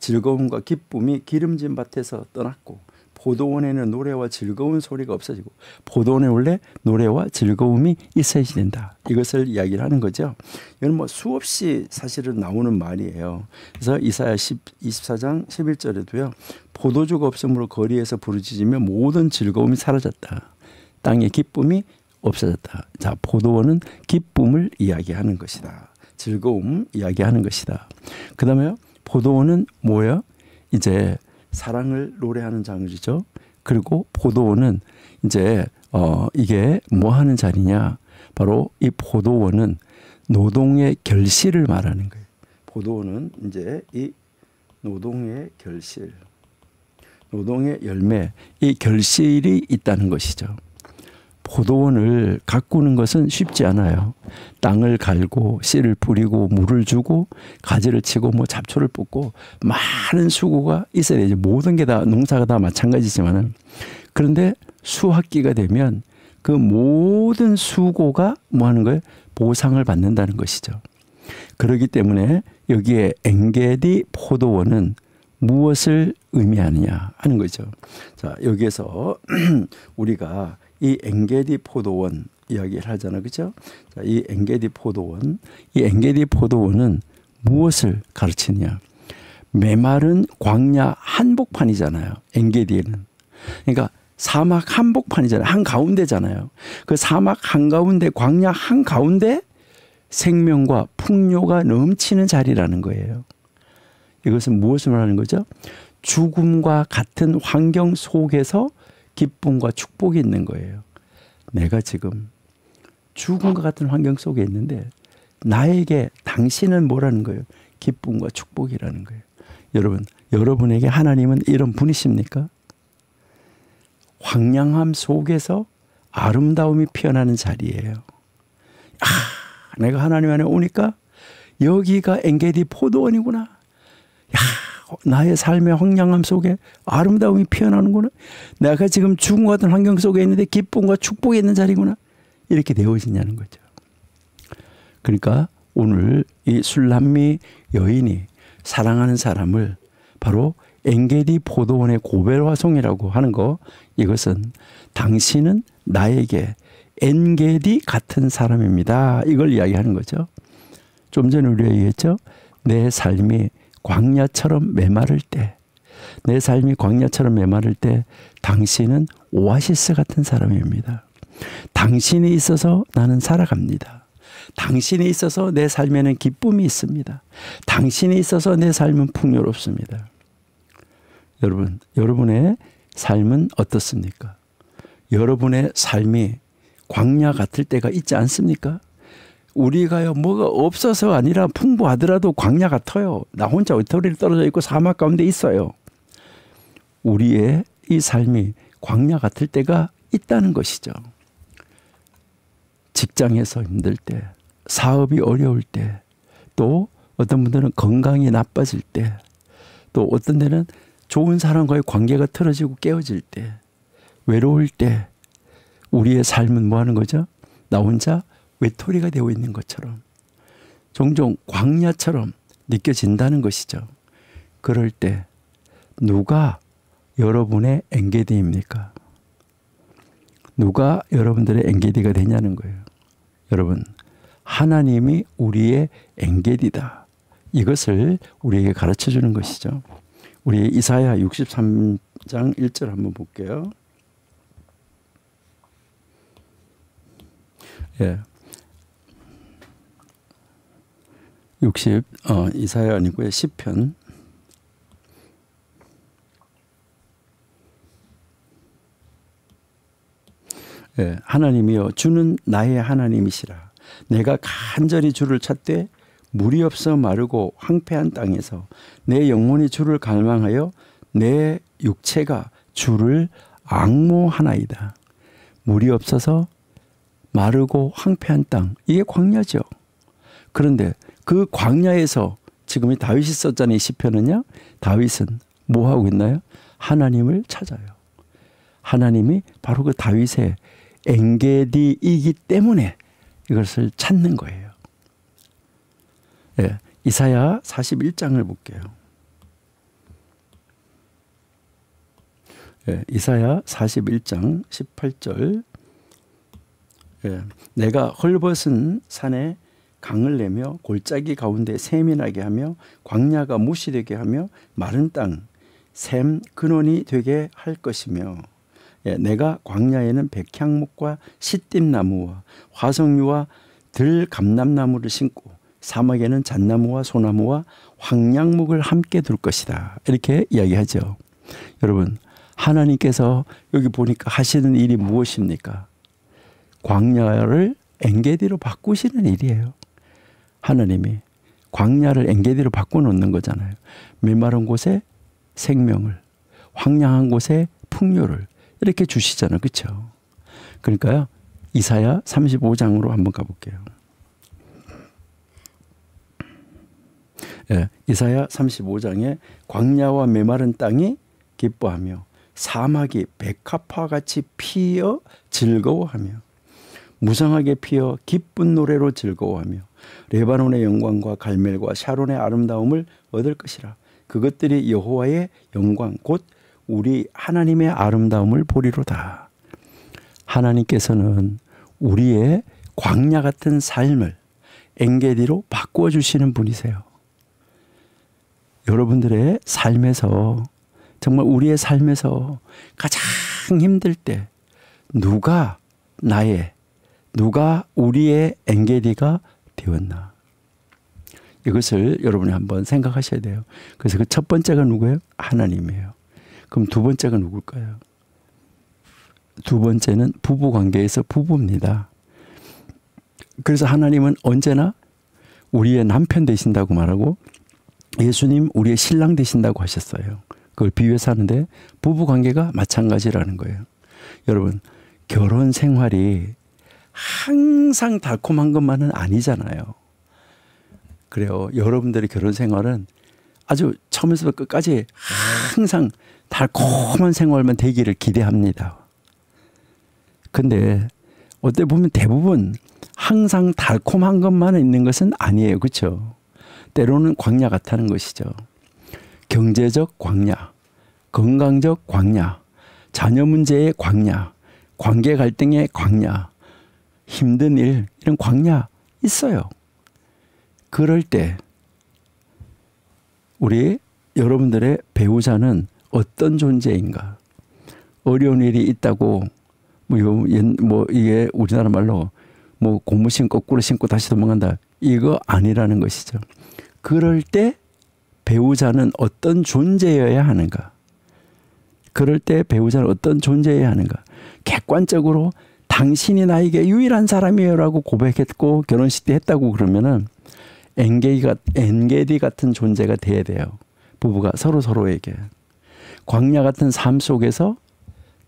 즐거움과 기쁨이 기름진 밭에서 떠났고 포도원에는 노래와 즐거운 소리가 없어지고 포도원에 원래 노래와 즐거움이 있어야지 된다. 이것을 이야기를 하는 거죠. 이건 뭐 수없이 사실은 나오는 말이에요. 그래서 이사야 24장 11절에도요. 포도주가 없으므로 거리에서 부르짖으며 모든 즐거움이 사라졌다. 땅의 기쁨이 없어졌다. 자, 포도원은 기쁨을 이야기하는 것이다. 즐거움 이야기하는 것이다. 그 다음에 포도원은 뭐예요? 이제 사랑을 노래하는 장르죠. 그리고 포도원은 이제 이게 뭐 하는 자리냐? 바로 이 포도원은 노동의 결실을 말하는 거예요. 포도원은 이제 이 노동의 결실, 노동의 열매, 이 결실이 있다는 것이죠. 포도원을 가꾸는 것은 쉽지 않아요. 땅을 갈고 씨를 뿌리고 물을 주고 가지를 치고 뭐 잡초를 뽑고 많은 수고가 있어야 되죠. 모든 게 다 농사가 다 마찬가지지만은 그런데 수확기가 되면 그 모든 수고가 뭐 하는 거예요? 보상을 받는다는 것이죠. 그렇기 때문에 여기에 엔게디 포도원은 무엇을 의미하느냐 하는 거죠. 자, 여기에서 우리가 이 엔게디 포도원 이야기를 하잖아요. 그렇죠? 자, 이 엔게디 포도원, 이 엔게디 포도원은 무엇을 가르치느냐? 메마른 광야 한복판이잖아요. 엔게디에는. 그러니까 사막 한복판이잖아요. 한가운데잖아요. 그 사막 한가운데, 광야 한가운데 생명과 풍요가 넘치는 자리라는 거예요. 이것은 무엇을 말하는 거죠? 죽음과 같은 환경 속에서 기쁨과 축복이 있는 거예요. 내가 지금 죽음과 같은 환경 속에 있는데 나에게 당신은 뭐라는 거예요? 기쁨과 축복이라는 거예요. 여러분, 여러분에게 하나님은 이런 분이십니까? 황량함 속에서 아름다움이 피어나는 자리예요. 내가 하나님 안에 오니까 여기가 엔게디 포도원이구나. 나의 삶의 황량함 속에 아름다움이 피어나는구나. 내가 지금 죽음 같은 환경 속에 있는데 기쁨과 축복이 있는 자리구나. 이렇게 되어지냐는 거죠. 그러니까 오늘 이 술람미 여인이 사랑하는 사람을 바로 엔게디 포도원의 고벨화송이라고 하는 거, 이것은 당신은 나에게 엔게디 같은 사람입니다. 이걸 이야기하는 거죠. 좀 전에 우리가 얘기했죠. 내 삶이 광야처럼 메마를 때, 내 삶이 광야처럼 메마를 때 당신은 오아시스 같은 사람입니다. 당신이 있어서 나는 살아갑니다. 당신이 있어서 내 삶에는 기쁨이 있습니다. 당신이 있어서 내 삶은 풍요롭습니다. 여러분, 여러분의 삶은 어떻습니까? 여러분의 삶이 광야 같을 때가 있지 않습니까? 우리가요, 뭐가 없어서 아니라 풍부하더라도 광야 같아요. 나 혼자 외톨이를 떨어져 있고 사막 가운데 있어요. 우리의 이 삶이 광야 같을 때가 있다는 것이죠. 직장에서 힘들 때, 사업이 어려울 때, 또 어떤 분들은 건강이 나빠질 때, 또 어떤 데는 좋은 사람과의 관계가 틀어지고 깨어질 때, 외로울 때 우리의 삶은 뭐 하는 거죠? 나 혼자 외톨이가 되어 있는 것처럼 종종 광야처럼 느껴진다는 것이죠. 그럴 때 누가 여러분의 엔게디입니까? 누가 여러분들의 엔게디가 되냐는 거예요. 여러분, 하나님이 우리의 엔게디다. 이것을 우리에게 가르쳐 주는 것이죠. 우리 이사야 63장 1절 한번 볼게요. 예. 이사야 아니고요. 시편. 예, 하나님이여 주는 나의 하나님이시라. 내가 간절히 주를 찾되 물이 없어 마르고 황폐한 땅에서 내 영혼이 주를 갈망하여 내 육체가 주를 앙모하나이다. 물이 없어서 마르고 황폐한 땅, 이게 광야죠. 그런데 그 광야에서 지금 이 다윗이 썼잖아요. 이 시편은요. 다윗은 뭐 하고 있나요? 하나님을 찾아요. 하나님이 바로 그 다윗의 엔게디이기 때문에 이것을 찾는 거예요. 예, 이사야 41장을 볼게요. 예, 이사야 41장 18절. 예, 내가 헐벗은 산에 강을 내며 골짜기 가운데 샘이 나게 하며 광야가 무시되게 하며 마른 땅 샘 근원이 되게 할 것이며, 예, 내가 광야에는 백향목과 시띠나무와 화석류와 들감람나무를 심고 사막에는 잣나무와 소나무와 황량목을 함께 둘 것이다. 이렇게 이야기하죠. 여러분, 하나님께서 여기 보니까 하시는 일이 무엇입니까? 광야를 엔게디로 바꾸시는 일이에요. 하나님이 광야를 엔게디로 바꿔놓는 거잖아요. 메마른 곳에 생명을, 황량한 곳에 풍요를 이렇게 주시잖아요. 그렇죠? 그러니까요. 이사야 35장으로 한번 가볼게요. 예, 이사야 35장에 광야와 메마른 땅이 기뻐하며 사막이 백합화같이 피어 즐거워하며 무성하게 피어 기쁜 노래로 즐거워하며 레바논의 영광과 갈멜과 샤론의 아름다움을 얻을 것이라. 그것들이 여호와의 영광 곧 우리 하나님의 아름다움을 보리로다. 하나님께서는 우리의 광야 같은 삶을 엔게디로 바꾸어 주시는 분이세요. 여러분들의 삶에서, 정말 우리의 삶에서 가장 힘들 때 누가 우리의 엔게디가 되었나? 이것을 여러분이 한번 생각하셔야 돼요. 그래서 그 첫 번째가 누구예요? 하나님이에요. 그럼 두 번째가 누굴까요? 두 번째는 부부 관계에서 부부입니다. 그래서 하나님은 언제나 우리의 남편 되신다고 말하고 예수님 우리의 신랑 되신다고 하셨어요. 그걸 비유해서 하는데 부부 관계가 마찬가지라는 거예요. 여러분, 결혼 생활이 항상 달콤한 것만은 아니잖아요. 그래요. 여러분들의 결혼 생활은 아주 처음에서 끝까지 항상 달콤한 생활만 되기를 기대합니다. 근데 어때 보면 대부분 항상 달콤한 것만 있는 것은 아니에요. 그렇죠? 때로는 광야 같다는 것이죠. 경제적 광야, 건강적 광야, 자녀 문제의 광야, 관계 갈등의 광야, 힘든 일, 이런 광야 있어요. 그럴 때 우리 여러분들의 배우자는 어떤 존재인가? 어려운 일이 있다고 뭐 이게 우리나라 말로 뭐 고무신 거꾸로 신고 다시 도망간다, 이거 아니라는 것이죠. 그럴 때 배우자는 어떤 존재여야 하는가? 그럴 때 배우자는 어떤 존재여야 하는가? 객관적으로 당신이 나에게 유일한 사람이에요라고 고백했고 결혼식 때 했다고 그러면은 엔게디 같은 존재가 돼야 돼요. 부부가 서로에게. 광야 같은 삶 속에서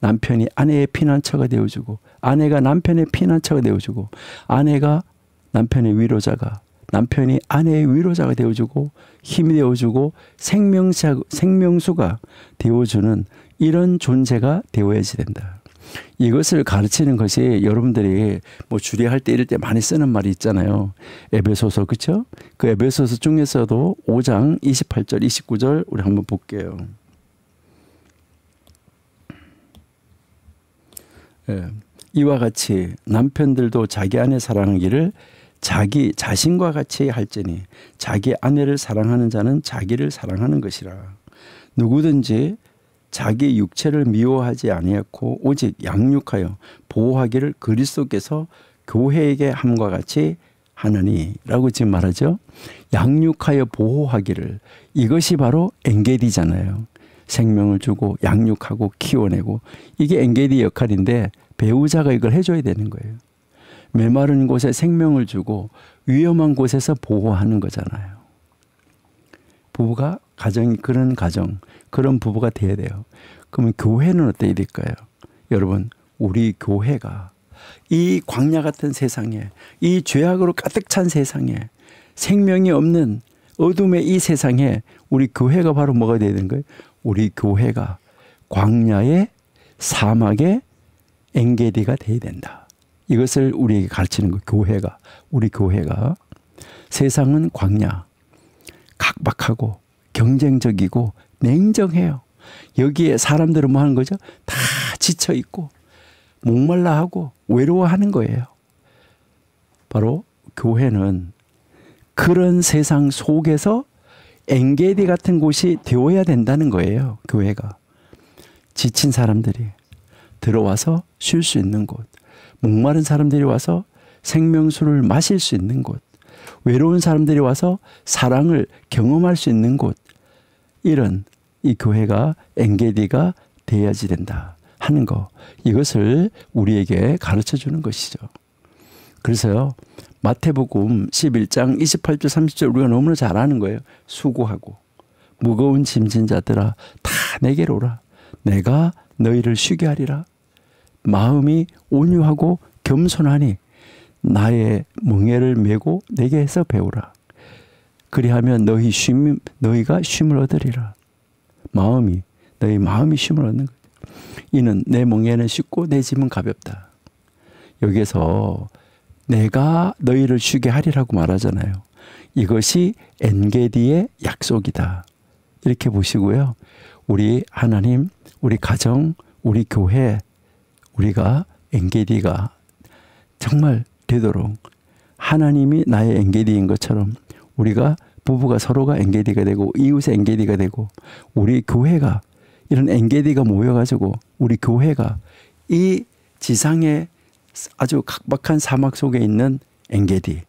남편이 아내의 피난처가 되어주고, 아내가 남편의 피난처가 되어주고, 아내가 남편의 위로자가, 남편이 아내의 위로자가 되어주고, 힘이 되어주고, 생명수가 되어주는 이런 존재가 되어야지 된다. 이것을 가르치는 것이 여러분들이 뭐 주례할 때 이럴 때 많이 쓰는 말이 있잖아요. 에베소서, 그렇죠? 그 에베소서 중에서도 5장 28절 29절 우리 한번 볼게요. 예. 이와 같이 남편들도 자기 아내 사랑하기를 자기 자신과 같이 할지니 자기 아내를 사랑하는 자는 자기를 사랑하는 것이라. 누구든지 자기 육체를 미워하지 아니하고 오직 양육하여 보호하기를 그리스도께서 교회에게 함과 같이 하느니라고 지금 말하죠. 양육하여 보호하기를, 이것이 바로 엔게디잖아요. 생명을 주고 양육하고 키워내고, 이게 엔게디 역할인데 배우자가 이걸 해줘야 되는 거예요. 메마른 곳에 생명을 주고 위험한 곳에서 보호하는 거잖아요. 부부가 그런 부부가 돼야 돼요. 그러면 교회는 어떻게 될까요? 여러분, 우리 교회가 이 광야 같은 세상에, 이 죄악으로 가득 찬 세상에, 생명이 없는 어둠의 이 세상에 우리 교회가 바로 뭐가 돼야 되는 거예요? 우리 교회가 광야의 사막의 엔게디가 돼야 된다. 이것을 우리에게 가르치는 거예요. 교회가, 우리 교회가. 세상은 광야, 각박하고 경쟁적이고 냉정해요. 여기에 사람들은 뭐 하는 거죠? 다 지쳐 있고 목말라 하고 외로워하는 거예요. 바로 교회는 그런 세상 속에서 엔게디 같은 곳이 되어야 된다는 거예요. 교회가. 지친 사람들이 들어와서 쉴 수 있는 곳, 목마른 사람들이 와서 생명수를 마실 수 있는 곳, 외로운 사람들이 와서 사랑을 경험할 수 있는 곳, 이런 이 교회가 엔게디가 돼야지 된다 하는 거, 이것을 우리에게 가르쳐 주는 것이죠. 그래서요, 마태복음 11장 28절 30절 우리가 너무나 잘 아는 거예요. 수고하고 무거운 짐진 자들아 다 내게로 오라. 내가 너희를 쉬게 하리라. 마음이 온유하고 겸손하니 나의 멍에를 메고 내게서 배우라. 그리하면 너희가 쉼을 얻으리라. 너희 마음이 쉼을 얻는 거예요. 이는 내 멍에는 쉽고 내 짐은 가볍다. 여기에서 내가 너희를 쉬게 하리라고 말하잖아요. 이것이 엔게디의 약속이다. 이렇게 보시고요. 우리 하나님, 우리 가정, 우리 교회, 우리가 엔게디가 정말 되도록 하나님이 나의 엔게디인 것처럼 우리가 부부가 서로가 엔게디가 되고 이웃의 엔게디가 되고 우리 교회가 이런 엔게디가 모여가지고 우리 교회가 이 지상에 아주 각박한 사막 속에 있는 엔게디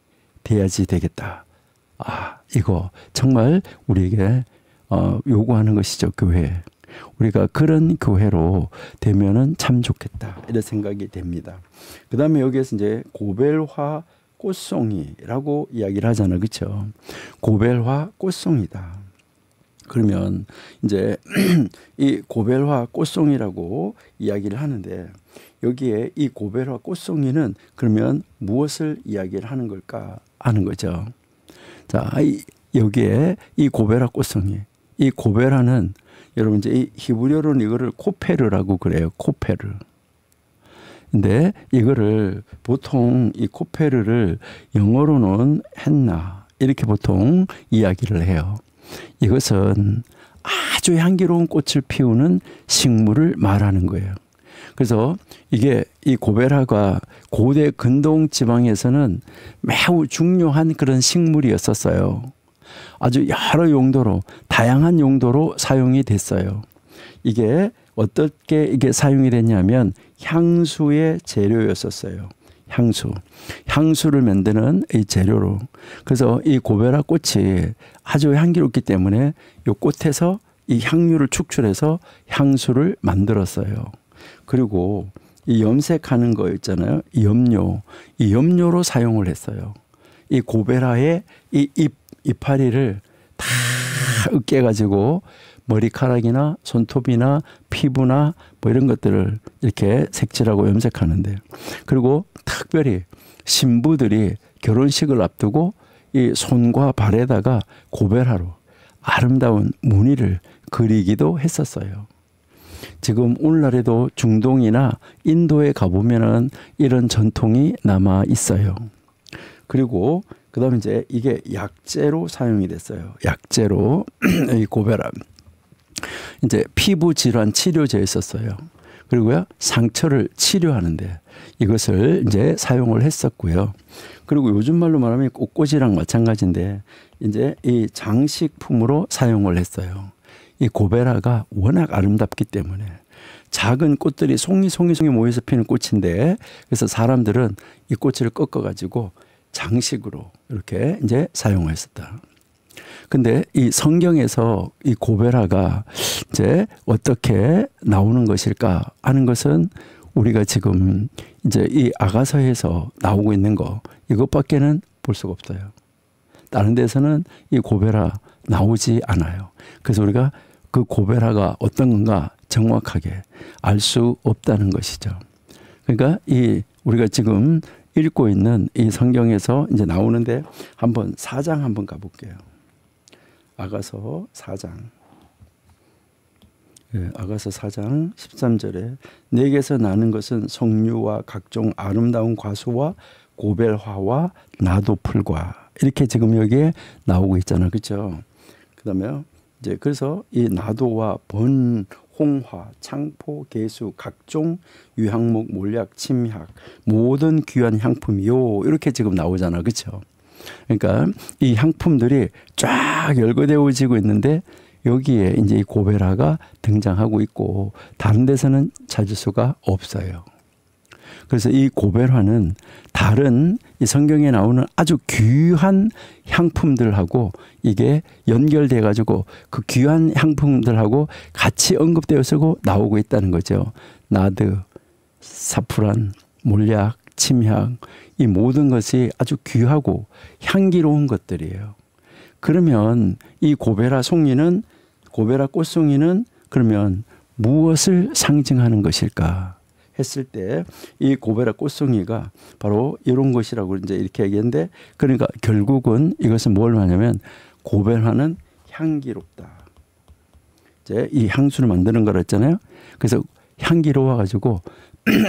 돼야지 되겠다. 이거 정말 우리에게 요구하는 것이죠. 교회. 우리가 그런 교회로 되면은 참 좋겠다. 이런 생각이 됩니다. 그 다음에 여기에서 이제 고벨화 꽃송이라고 이야기를 하잖아요. 그렇죠? 고벨화 꽃송이다. 그러면 이제 이 고벨화 꽃송이라고 이야기를 하는데 여기에 이 고벨화 꽃송이는 그러면 무엇을 이야기를 하는 걸까 하는 거죠. 자, 여기에 이 고벨화 꽃송이, 이 고벨화는 여러분 이제 이 히브리어로는 이거를 코페르라고 그래요. 코페르. 근데 이거를 보통 이 코페르를 영어로는 헨나 이렇게 보통 이야기를 해요. 이것은 아주 향기로운 꽃을 피우는 식물을 말하는 거예요. 그래서 이게 이 고벨화가 고대 근동 지방에서는 매우 중요한 그런 식물이었었어요. 아주 여러 용도로, 다양한 용도로 사용이 됐어요. 이게 어떻게 이게 사용이 됐냐면 향수의 재료였었어요. 향수를 만드는 이 재료로. 그래서 이 고벨화 꽃이 아주 향기롭기 때문에 이 꽃에서 이 향유를 축출해서 향수를 만들었어요. 그리고 이 염색하는 거 있잖아요. 이 염료로 사용을 했어요. 이 고벨화의 이 이파리를 다 으깨가지고 머리카락이나 손톱이나 피부나 뭐 이런 것들을 이렇게 색칠하고 염색하는데, 그리고 특별히 신부들이 결혼식을 앞두고 이 손과 발에다가 고벨화로 아름다운 무늬를 그리기도 했었어요. 지금 오늘날에도 중동이나 인도에 가보면은 이런 전통이 남아 있어요. 그리고 그다음에 이제 이게 약재로 사용이 됐어요. 약재로 이 고벨화. 이제 피부 질환 치료제에 썼어요. 그리고요, 상처를 치료하는데 이것을 이제 사용을 했었고요. 그리고 요즘 말로 말하면 꽃꽂이랑 마찬가지인데 이제 이 장식품으로 사용을 했어요. 이 고벨화가 워낙 아름답기 때문에 작은 꽃들이 송이 모여서 피는 꽃인데, 그래서 사람들은 이 꽃을 꺾어가지고 장식으로 이렇게 이제 사용했었다. 근데 이 성경에서 이 고벨화가 이제 어떻게 나오는 것일까 하는 것은 우리가 지금 이제 이 아가서에서 나오고 있는 거 이것밖에는 볼 수가 없어요. 다른 데서는 이 고벨화 나오지 않아요. 그래서 우리가 그 고벨화가 어떤 건가 정확하게 알 수 없다는 것이죠. 그러니까 이 우리가 지금 읽고 있는 이 성경에서 이제 나오는데 한번 4장 한번 가볼게요. 아가서 4장. 아가서 4장 13절에 내게서 나는 것은 석류와 각종 아름다운 과수와 고벨화와 나도풀과 이렇게 지금 여기에 나오고 있잖아요. 그렇죠? 그다음에 이제 그래서 이 나도와 번, 홍화, 창포, 개수, 각종 유향목, 몰약, 침향 모든 귀한 향품이요. 이렇게 지금 나오잖아, 그렇죠? 그러니까 이 향품들이 쫙 열거되어지고 있는데 여기에 이제 이 고베라가 등장하고 있고 다른 데서는 찾을 수가 없어요. 그래서 이 고벨화는 다른 이 성경에 나오는 아주 귀한 향품들하고 이게 연결돼 가지고 그 귀한 향품들하고 같이 언급되어서 나오고 있다는 거죠. 나드, 사프란, 몰약, 침향 이 모든 것이 아주 귀하고 향기로운 것들이에요. 그러면 이 고베라 송이는 고베라 꽃송이는 그러면 무엇을 상징하는 것일까 했을 때 이 고베라 꽃송이가 바로 이런 것이라고 이제 이렇게 얘기했는데 그러니까 결국은 이것은 뭘 말하냐면 고베라는 향기롭다. 이제 이 향수를 만드는 거라 했잖아요. 그래서 향기로워 가지고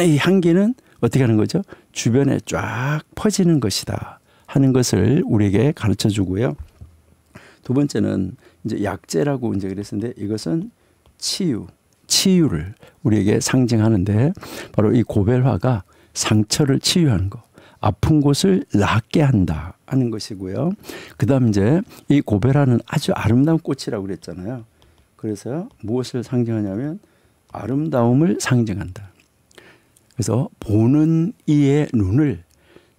이 향기는 어떻게 하는 거죠? 주변에 쫙 퍼지는 것이다 하는 것을 우리에게 가르쳐 주고요. 두 번째는 이제 약재라고 이제 그랬었는데 이것은 치유를 우리에게 상징하는데 바로 이 고벨화가 상처를 치유하는 거, 아픈 곳을 낫게 한다 하는 것이고요. 그다음 이제 이 고벨화는 아주 아름다운 꽃이라고 그랬잖아요. 그래서 무엇을 상징하냐면 아름다움을 상징한다. 그래서 보는 이의 눈을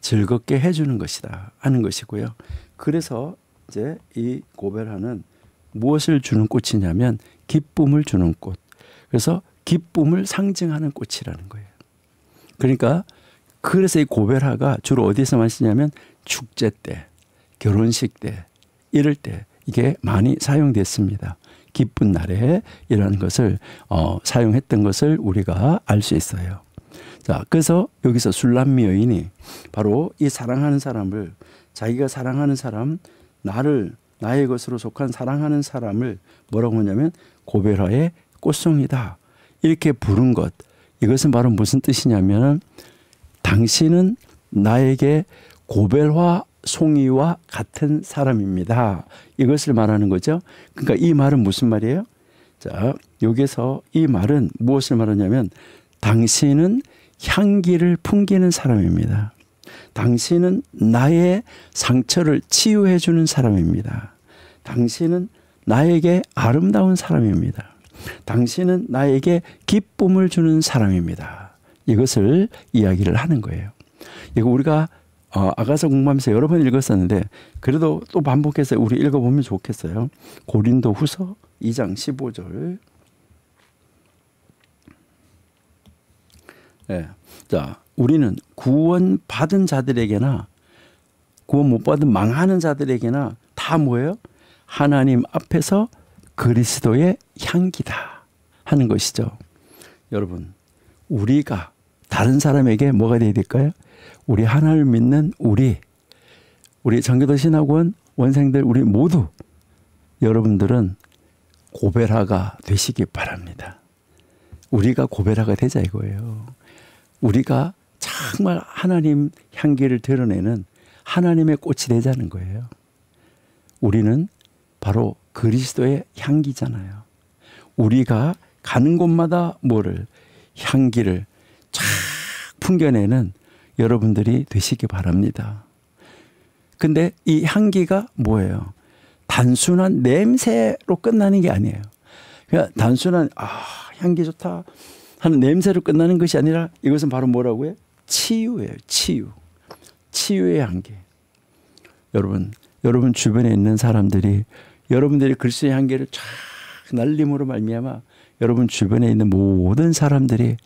즐겁게 해주는 것이다 하는 것이고요. 그래서 이제 이 고벨화는 무엇을 주는 꽃이냐면 기쁨을 주는 꽃. 그래서 기쁨을 상징하는 꽃이라는 거예요. 그러니까 그래서 이 고벨화가 주로 어디서만 쓰냐면 축제 때, 결혼식 때, 이럴 때 이게 많이 사용됐습니다. 기쁜 날에 이런 것을 사용했던 것을 우리가 알 수 있어요. 자, 그래서 여기서 술람미 여인이 바로 이 사랑하는 사람을 자기가 사랑하는 사람 나의 것으로 속한 사랑하는 사람을 뭐라고 하냐면 고벨화의 꽃송이다. 이렇게 부른 것. 이것은 바로 무슨 뜻이냐면 당신은 나에게 고벨화 송이와 같은 사람입니다. 이것을 말하는 거죠. 그러니까 이 말은 무슨 말이에요? 자, 여기서 이 말은 무엇을 말하냐면 당신은 향기를 풍기는 사람입니다. 당신은 나의 상처를 치유해 주는 사람입니다. 당신은 나에게 아름다운 사람입니다. 당신은 나에게 기쁨을 주는 사람입니다. 이것을 이야기를 하는 거예요. 이거 우리가 아가서 공부하면서 여러 번 읽었었는데 그래도 또 반복해서 우리 읽어보면 좋겠어요. 고린도 후서 2장 15절. 네. 자, 우리는 구원 받은 자들에게나 구원 못 받은 망하는 자들에게나 다 뭐예요? 하나님 앞에서 그리스도의 향기다 하는 것이죠. 여러분, 우리가 다른 사람에게 뭐가 돼야 될까요? 우리 하나님을 믿는 우리 정교도 신학원 원생들 우리 모두 여러분들은 고벨화가 되시기 바랍니다. 우리가 고벨화가 되자 이거예요. 우리가 정말 하나님 향기를 드러내는 하나님의 꽃이 되자는 거예요. 우리는 바로 그리스도의 향기잖아요. 우리가 가는 곳마다 향기를 쫙 풍겨내는 여러분들이 되시기 바랍니다. 근데 이 향기가 뭐예요? 단순한 냄새로 끝나는 게 아니에요. 그러니까 단순한 향기 좋다 하는 냄새로 끝나는 것이 아니라 이것은 바로 뭐라고요? 치유예요. 치유의 향기. 여러분 주변에 있는 사람들이 여러분들이 그리스도의 향기를 쫙 날림으로 말미암아 여러분 주변에 있는 모든 사람들이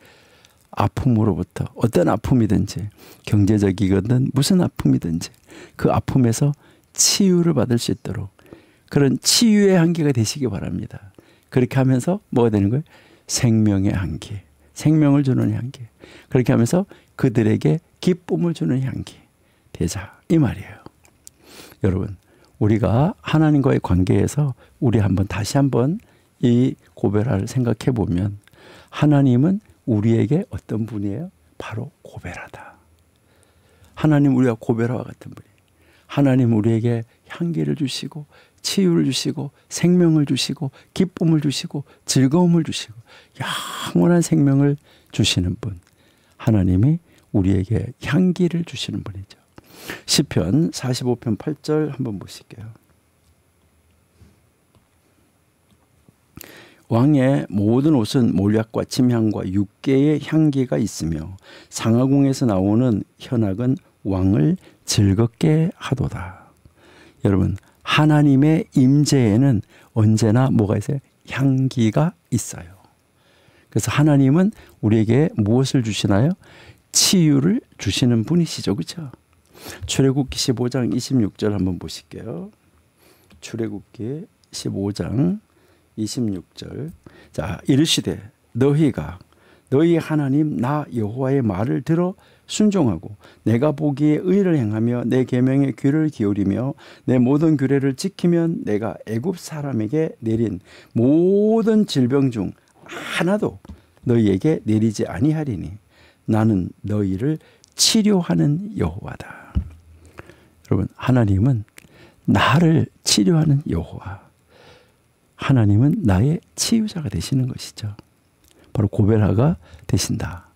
아픔으로부터 어떤 아픔이든지 경제적이거든 무슨 아픔이든지 그 아픔에서 치유를 받을 수 있도록 그런 치유의 향기가 되시기 바랍니다. 그렇게 하면서 뭐가 되는 거예요? 생명의 향기. 생명을 주는 향기. 그렇게 하면서 그들에게 기쁨을 주는 향기 되자 이 말이에요. 여러분 우리가 하나님과의 관계에서 우리 다시 한번 이 고벨화를 생각해 보면 하나님은 우리에게 어떤 분이에요? 바로 고벨화다. 하나님 우리가 고벨화와 같은 분이에요. 하나님 우리에게 향기를 주시고 치유를 주시고 생명을 주시고 기쁨을 주시고 즐거움을 주시고 영원한 생명을 주시는 분, 하나님이 우리에게 향기를 주시는 분이죠. 시편 45편 8절 한번 보실게요. 왕의 모든 옷은 몰약과 침향과 육개의 향기가 있으며 상하궁에서 나오는 현악은 왕을 즐겁게 하도다. 여러분, 하나님의 임재에는 언제나 뭐가 있어요? 향기가 있어요. 그래서 하나님은 우리에게 무엇을 주시나요? 치유를 주시는 분이시죠. 그렇죠? 출애굽기 15장 26절 한번 보실게요. 출애굽기 15장 26절. 자, 이르시되 너희가 너희 하나님 나 여호와의 말을 들어 순종하고 내가 보기에 의를 행하며 내 계명에 귀를 기울이며 내 모든 규례를 지키면 내가 애굽 사람에게 내린 모든 질병 중 하나도 너희에게 내리지 아니하리니 나는 너희를 치료하는 여호와다. 여러분, 하나님은 나를 치료하는 여호와, 하나님은 나의 치유자가 되시는 것이죠. 바로 고벨하가 되신다.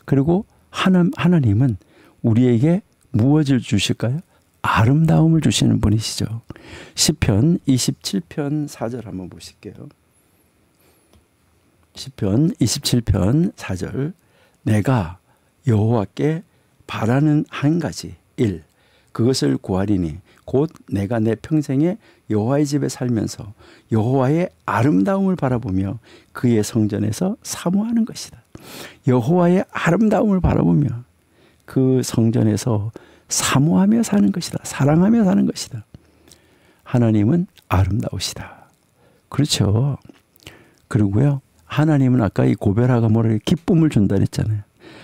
그리고 하나님은 우리에게 무엇을 주실까요? 아름다움을 주시는 분이시죠. 시편 27편 4절 한번 보실게요. 시편 27편 4절. 내가 여호와께 바라는 한 가지 일, 그것을 구하리니 곧 내가 내 평생에 여호와의 집에 살면서 여호와의 아름다움을 바라보며 그의 성전에서 사모하는 것이다. 여호와의 아름다움을 바라보며 그 성전에서 사모하며 사는 것이다. 사랑하며 사는 것이다. 하나님은 아름다우시다. 그렇죠. 그리고요, 하나님은 아까 이 고벨하가 뭐라 기쁨을 준다 그랬잖아요.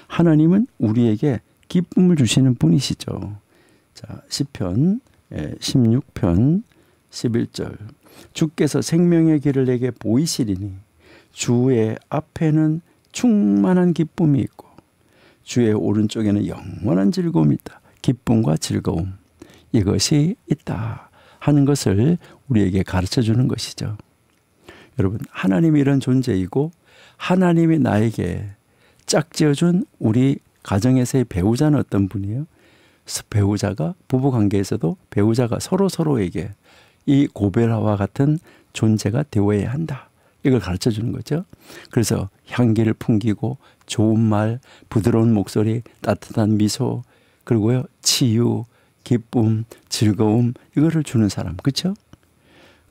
하나님은 우리에게 기쁨을 주시는 분이시죠. 자, 시편 16편 11절. 주께서 생명의 길을 내게 보이시리니 주의 앞에는 충만한 기쁨이 있고 주의 오른쪽에는 영원한 즐거움이 있다. 기쁨과 즐거움, 이것이 있다 하는 것을 우리에게 가르쳐 주는 것이죠. 여러분, 하나님이 이런 존재이고 하나님이 나에게 짝지어준 우리 가정에서의 배우자는 어떤 분이에요? 배우자가, 부부관계에서도 배우자가 서로에게 이 고벨하와 같은 존재가 되어야 한다. 이걸 가르쳐 주는 거죠. 그래서 향기를 풍기고 좋은 말, 부드러운 목소리, 따뜻한 미소, 그리고요, 치유, 기쁨, 즐거움, 이거를 주는 사람. 그렇죠?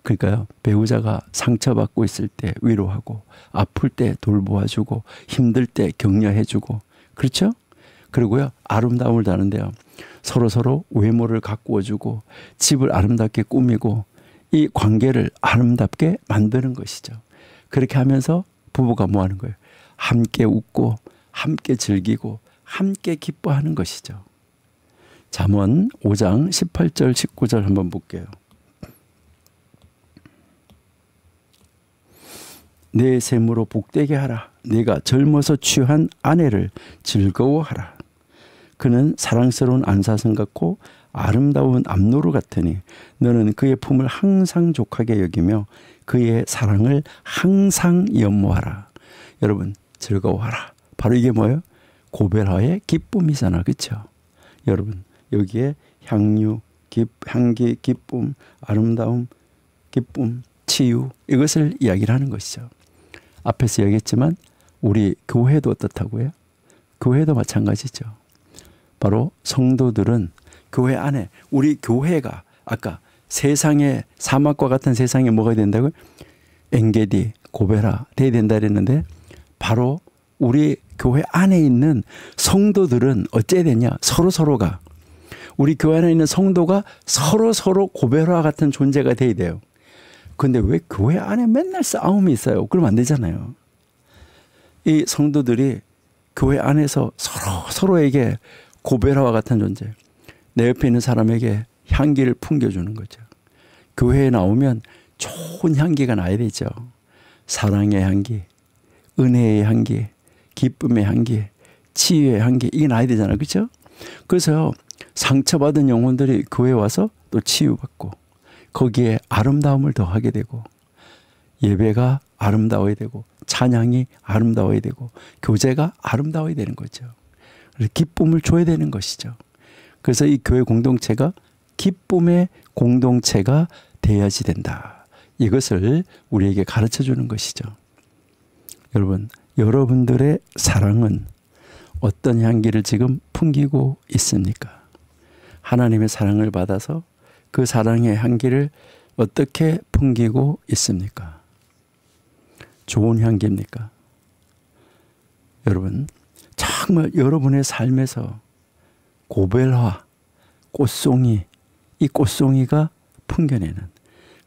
그러니까요, 배우자가 상처받고 있을 때 위로하고, 아플 때 돌보아주고, 힘들 때 격려해주고, 그렇죠? 그리고요, 아름다움을 다는데요, 서로 외모를 가꾸어주고 집을 아름답게 꾸미고 이 관계를 아름답게 만드는 것이죠. 그렇게 하면서 부부가 뭐 하는 거예요? 함께 웃고 함께 즐기고 함께 기뻐하는 것이죠. 잠언 5장 18절 19절 한번 볼게요. 내 셈으로 복되게 하라. 네가 젊어서 취한 아내를 즐거워하라. 그는 사랑스러운 안사슴 같고 아름다운 암노루 같으니 너는 그의 품을 항상 족하게 여기며 그의 사랑을 항상 연모하라. 여러분, 즐거워하라. 바로 이게 뭐예요? 고벨하의 기쁨이잖아. 그렇죠? 여러분, 여기에 향기, 기쁨, 아름다움, 기쁨, 치유, 이것을 이야기를 하는 것이죠. 앞에서 얘기했지만 우리 교회도 어떻다고요? 교회도 마찬가지죠. 바로 성도들은 교회 안에, 우리 교회가 아까 세상의 사막과 같은 세상에 뭐가 된다고요? 엔게디, 고벨하 돼야 된다 그랬는데 바로 우리 교회 안에 있는 성도들은 어째야 되냐? 서로가, 우리 교회 안에 있는 성도가 서로 고벨하 같은 존재가 돼야 돼요. 근데 왜 교회 안에 맨날 싸움이 있어요? 그러면 안 되잖아요. 이 성도들이 교회 안에서 서로에게 고벨하와 같은 존재, 내 옆에 있는 사람에게 향기를 풍겨주는 거죠. 교회에 나오면 좋은 향기가 나야 되죠. 사랑의 향기, 은혜의 향기, 기쁨의 향기, 치유의 향기, 이게 나야 되잖아요. 그렇죠? 그래서 상처받은 영혼들이 교회에 와서 또 치유받고, 거기에 아름다움을 더하게 되고 예배가 아름다워야 되고 찬양이 아름다워야 되고 교제가 아름다워야 되는 거죠. 그래서 기쁨을 줘야 되는 것이죠. 그래서 이 교회 공동체가 기쁨의 공동체가 돼야지 된다. 이것을 우리에게 가르쳐 주는 것이죠. 여러분, 여러분들의 사랑은 어떤 향기를 지금 풍기고 있습니까? 하나님의 사랑을 받아서 그 사랑의 향기를 어떻게 풍기고 있습니까? 좋은 향기입니까? 여러분, 정말 여러분의 삶에서 고벨화, 꽃송이, 이 꽃송이가 풍겨내는,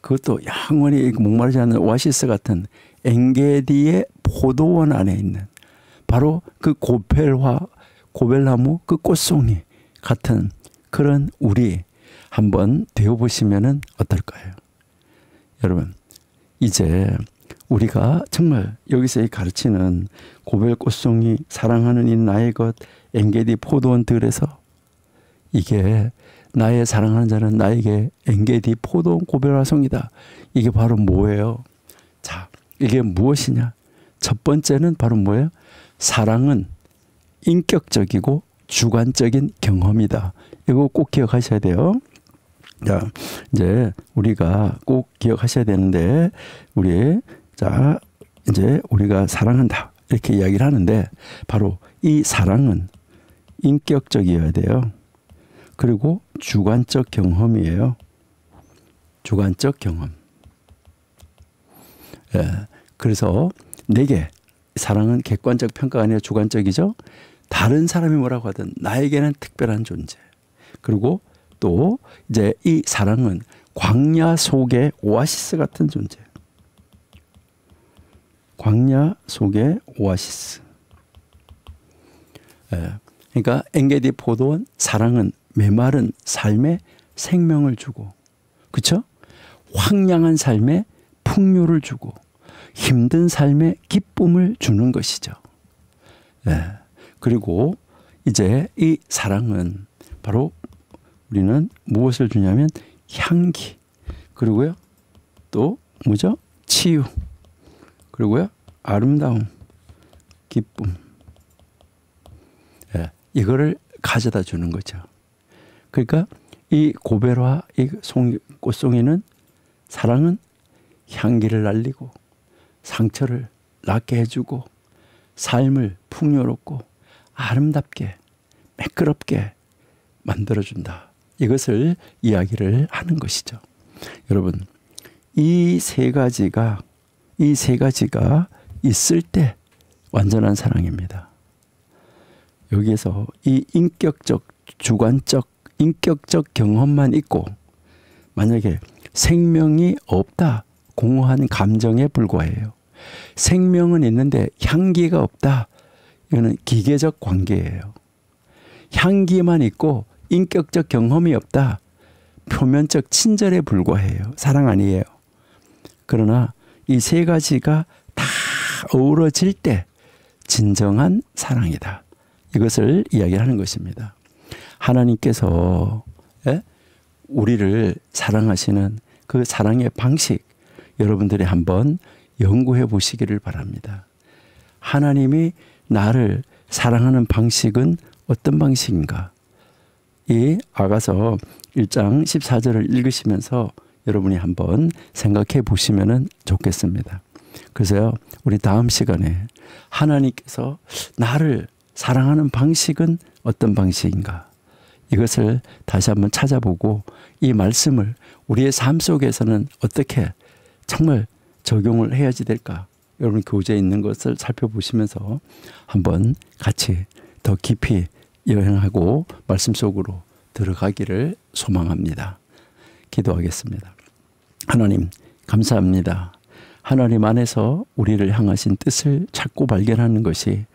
그것도 영원히 목마르지 않는 오아시스 같은 엔게디의 포도원 안에 있는 바로 그 고벨화, 고벨나무 그 꽃송이 같은 그런 우리 한번 되어보시면 어떨까요? 여러분, 이제 우리가 정말 여기서 가르치는 고벨 꽃송이, 사랑하는 이 나의 것, 엔게디 포도원 들에서 이게 나의 사랑하는 자는 나에게 엔게디 포도원 고벨화송이다. 이게 바로 뭐예요? 자, 이게 무엇이냐? 첫 번째는 바로 뭐예요? 사랑은 인격적이고 주관적인 경험이다. 이거 꼭 기억하셔야 돼요. 자, 이제 우리가 꼭 기억하셔야 되는데, 자, 이제 우리가 사랑한다. 이렇게 이야기를 하는데, 바로 이 사랑은 인격적이어야 돼요. 그리고 주관적 경험이에요. 주관적 경험. 예, 그래서 내게 사랑은 객관적 평가가 아니라 주관적이죠. 다른 사람이 뭐라고 하든 나에게는 특별한 존재. 그리고 또 이제 이 사랑은 광야 속의 오아시스 같은 존재. 광야 속의 오아시스. 예, 그러니까 엔게디 포도원, 사랑은 메마른 삶에 생명을 주고, 그렇죠? 황량한 삶에 풍요를 주고 힘든 삶에 기쁨을 주는 것이죠. 예. 그리고 이제 이 사랑은 바로 우리는 무엇을 주냐면 향기, 그리고요 또 뭐죠? 치유, 그리고요 아름다움, 기쁨. 예. 이거를 가져다 주는 거죠. 그러니까 이 고벨화, 이 꽃송이는, 사랑은 향기를 날리고 상처를 낫게 해주고 삶을 풍요롭고 아름답게 매끄럽게 만들어준다. 이것을 이야기를 하는 것이죠. 여러분, 이 세 가지가 있을 때 완전한 사랑입니다. 여기에서 이 인격적, 주관적, 인격적 경험만 있고 만약에 생명이 없다, 공허한 감정에 불과해요. 생명은 있는데 향기가 없다, 이거는 기계적 관계예요. 향기만 있고 인격적 경험이 없다, 표면적 친절에 불과해요. 사랑 아니에요. 그러나 이 세 가지가 다 어우러질 때 진정한 사랑이다. 이것을 이야기하는 것입니다. 하나님께서 우리를 사랑하시는 그 사랑의 방식, 여러분들이 한번 연구해 보시기를 바랍니다. 하나님이 나를 사랑하는 방식은 어떤 방식인가? 이 아가서 1장 14절을 읽으시면서 여러분이 한번 생각해 보시면 좋겠습니다. 그래서요, 우리 다음 시간에 하나님께서 나를 사랑하는 방식은 어떤 방식인가? 이것을 다시 한번 찾아보고 이 말씀을 우리의 삶 속에서는 어떻게 정말 적용을 해야지 될까? 여러분 교재에 있는 것을 살펴보시면서 한번 같이 더 깊이 여행하고 말씀 속으로 들어가기를 소망합니다. 기도하겠습니다. 하나님, 감사합니다. 하나님 안에서 우리를 향하신 뜻을 찾고 발견하는 것이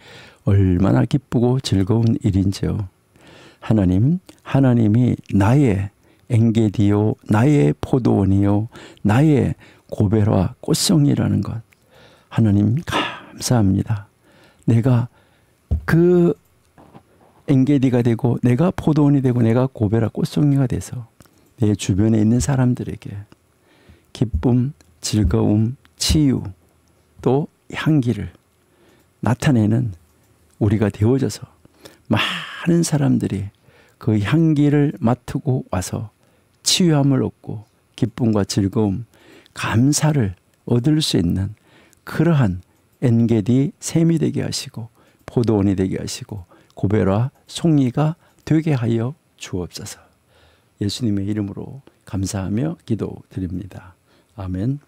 얼마나 기쁘고 즐거운 일인지요. 하나님, 하나님이 나의 엔게디요, 나의 포도원이요, 나의 고벨화 꽃송이라는 것, 하나님 감사합니다. 내가 그 엔게디가 되고 내가 포도원이 되고 내가 고벨화 꽃송이가 돼서 내 주변에 있는 사람들에게 기쁨, 즐거움, 치유, 또 향기를 나타내는 우리가 되어져서 많은 사람들이 그 향기를 맡고 와서 치유함을 얻고 기쁨과 즐거움, 감사를 얻을 수 있는 그러한 엔게디 샘이 되게 하시고 포도원이 되게 하시고 고벨과 송이가 되게 하여 주옵소서. 예수님의 이름으로 감사하며 기도드립니다. 아멘.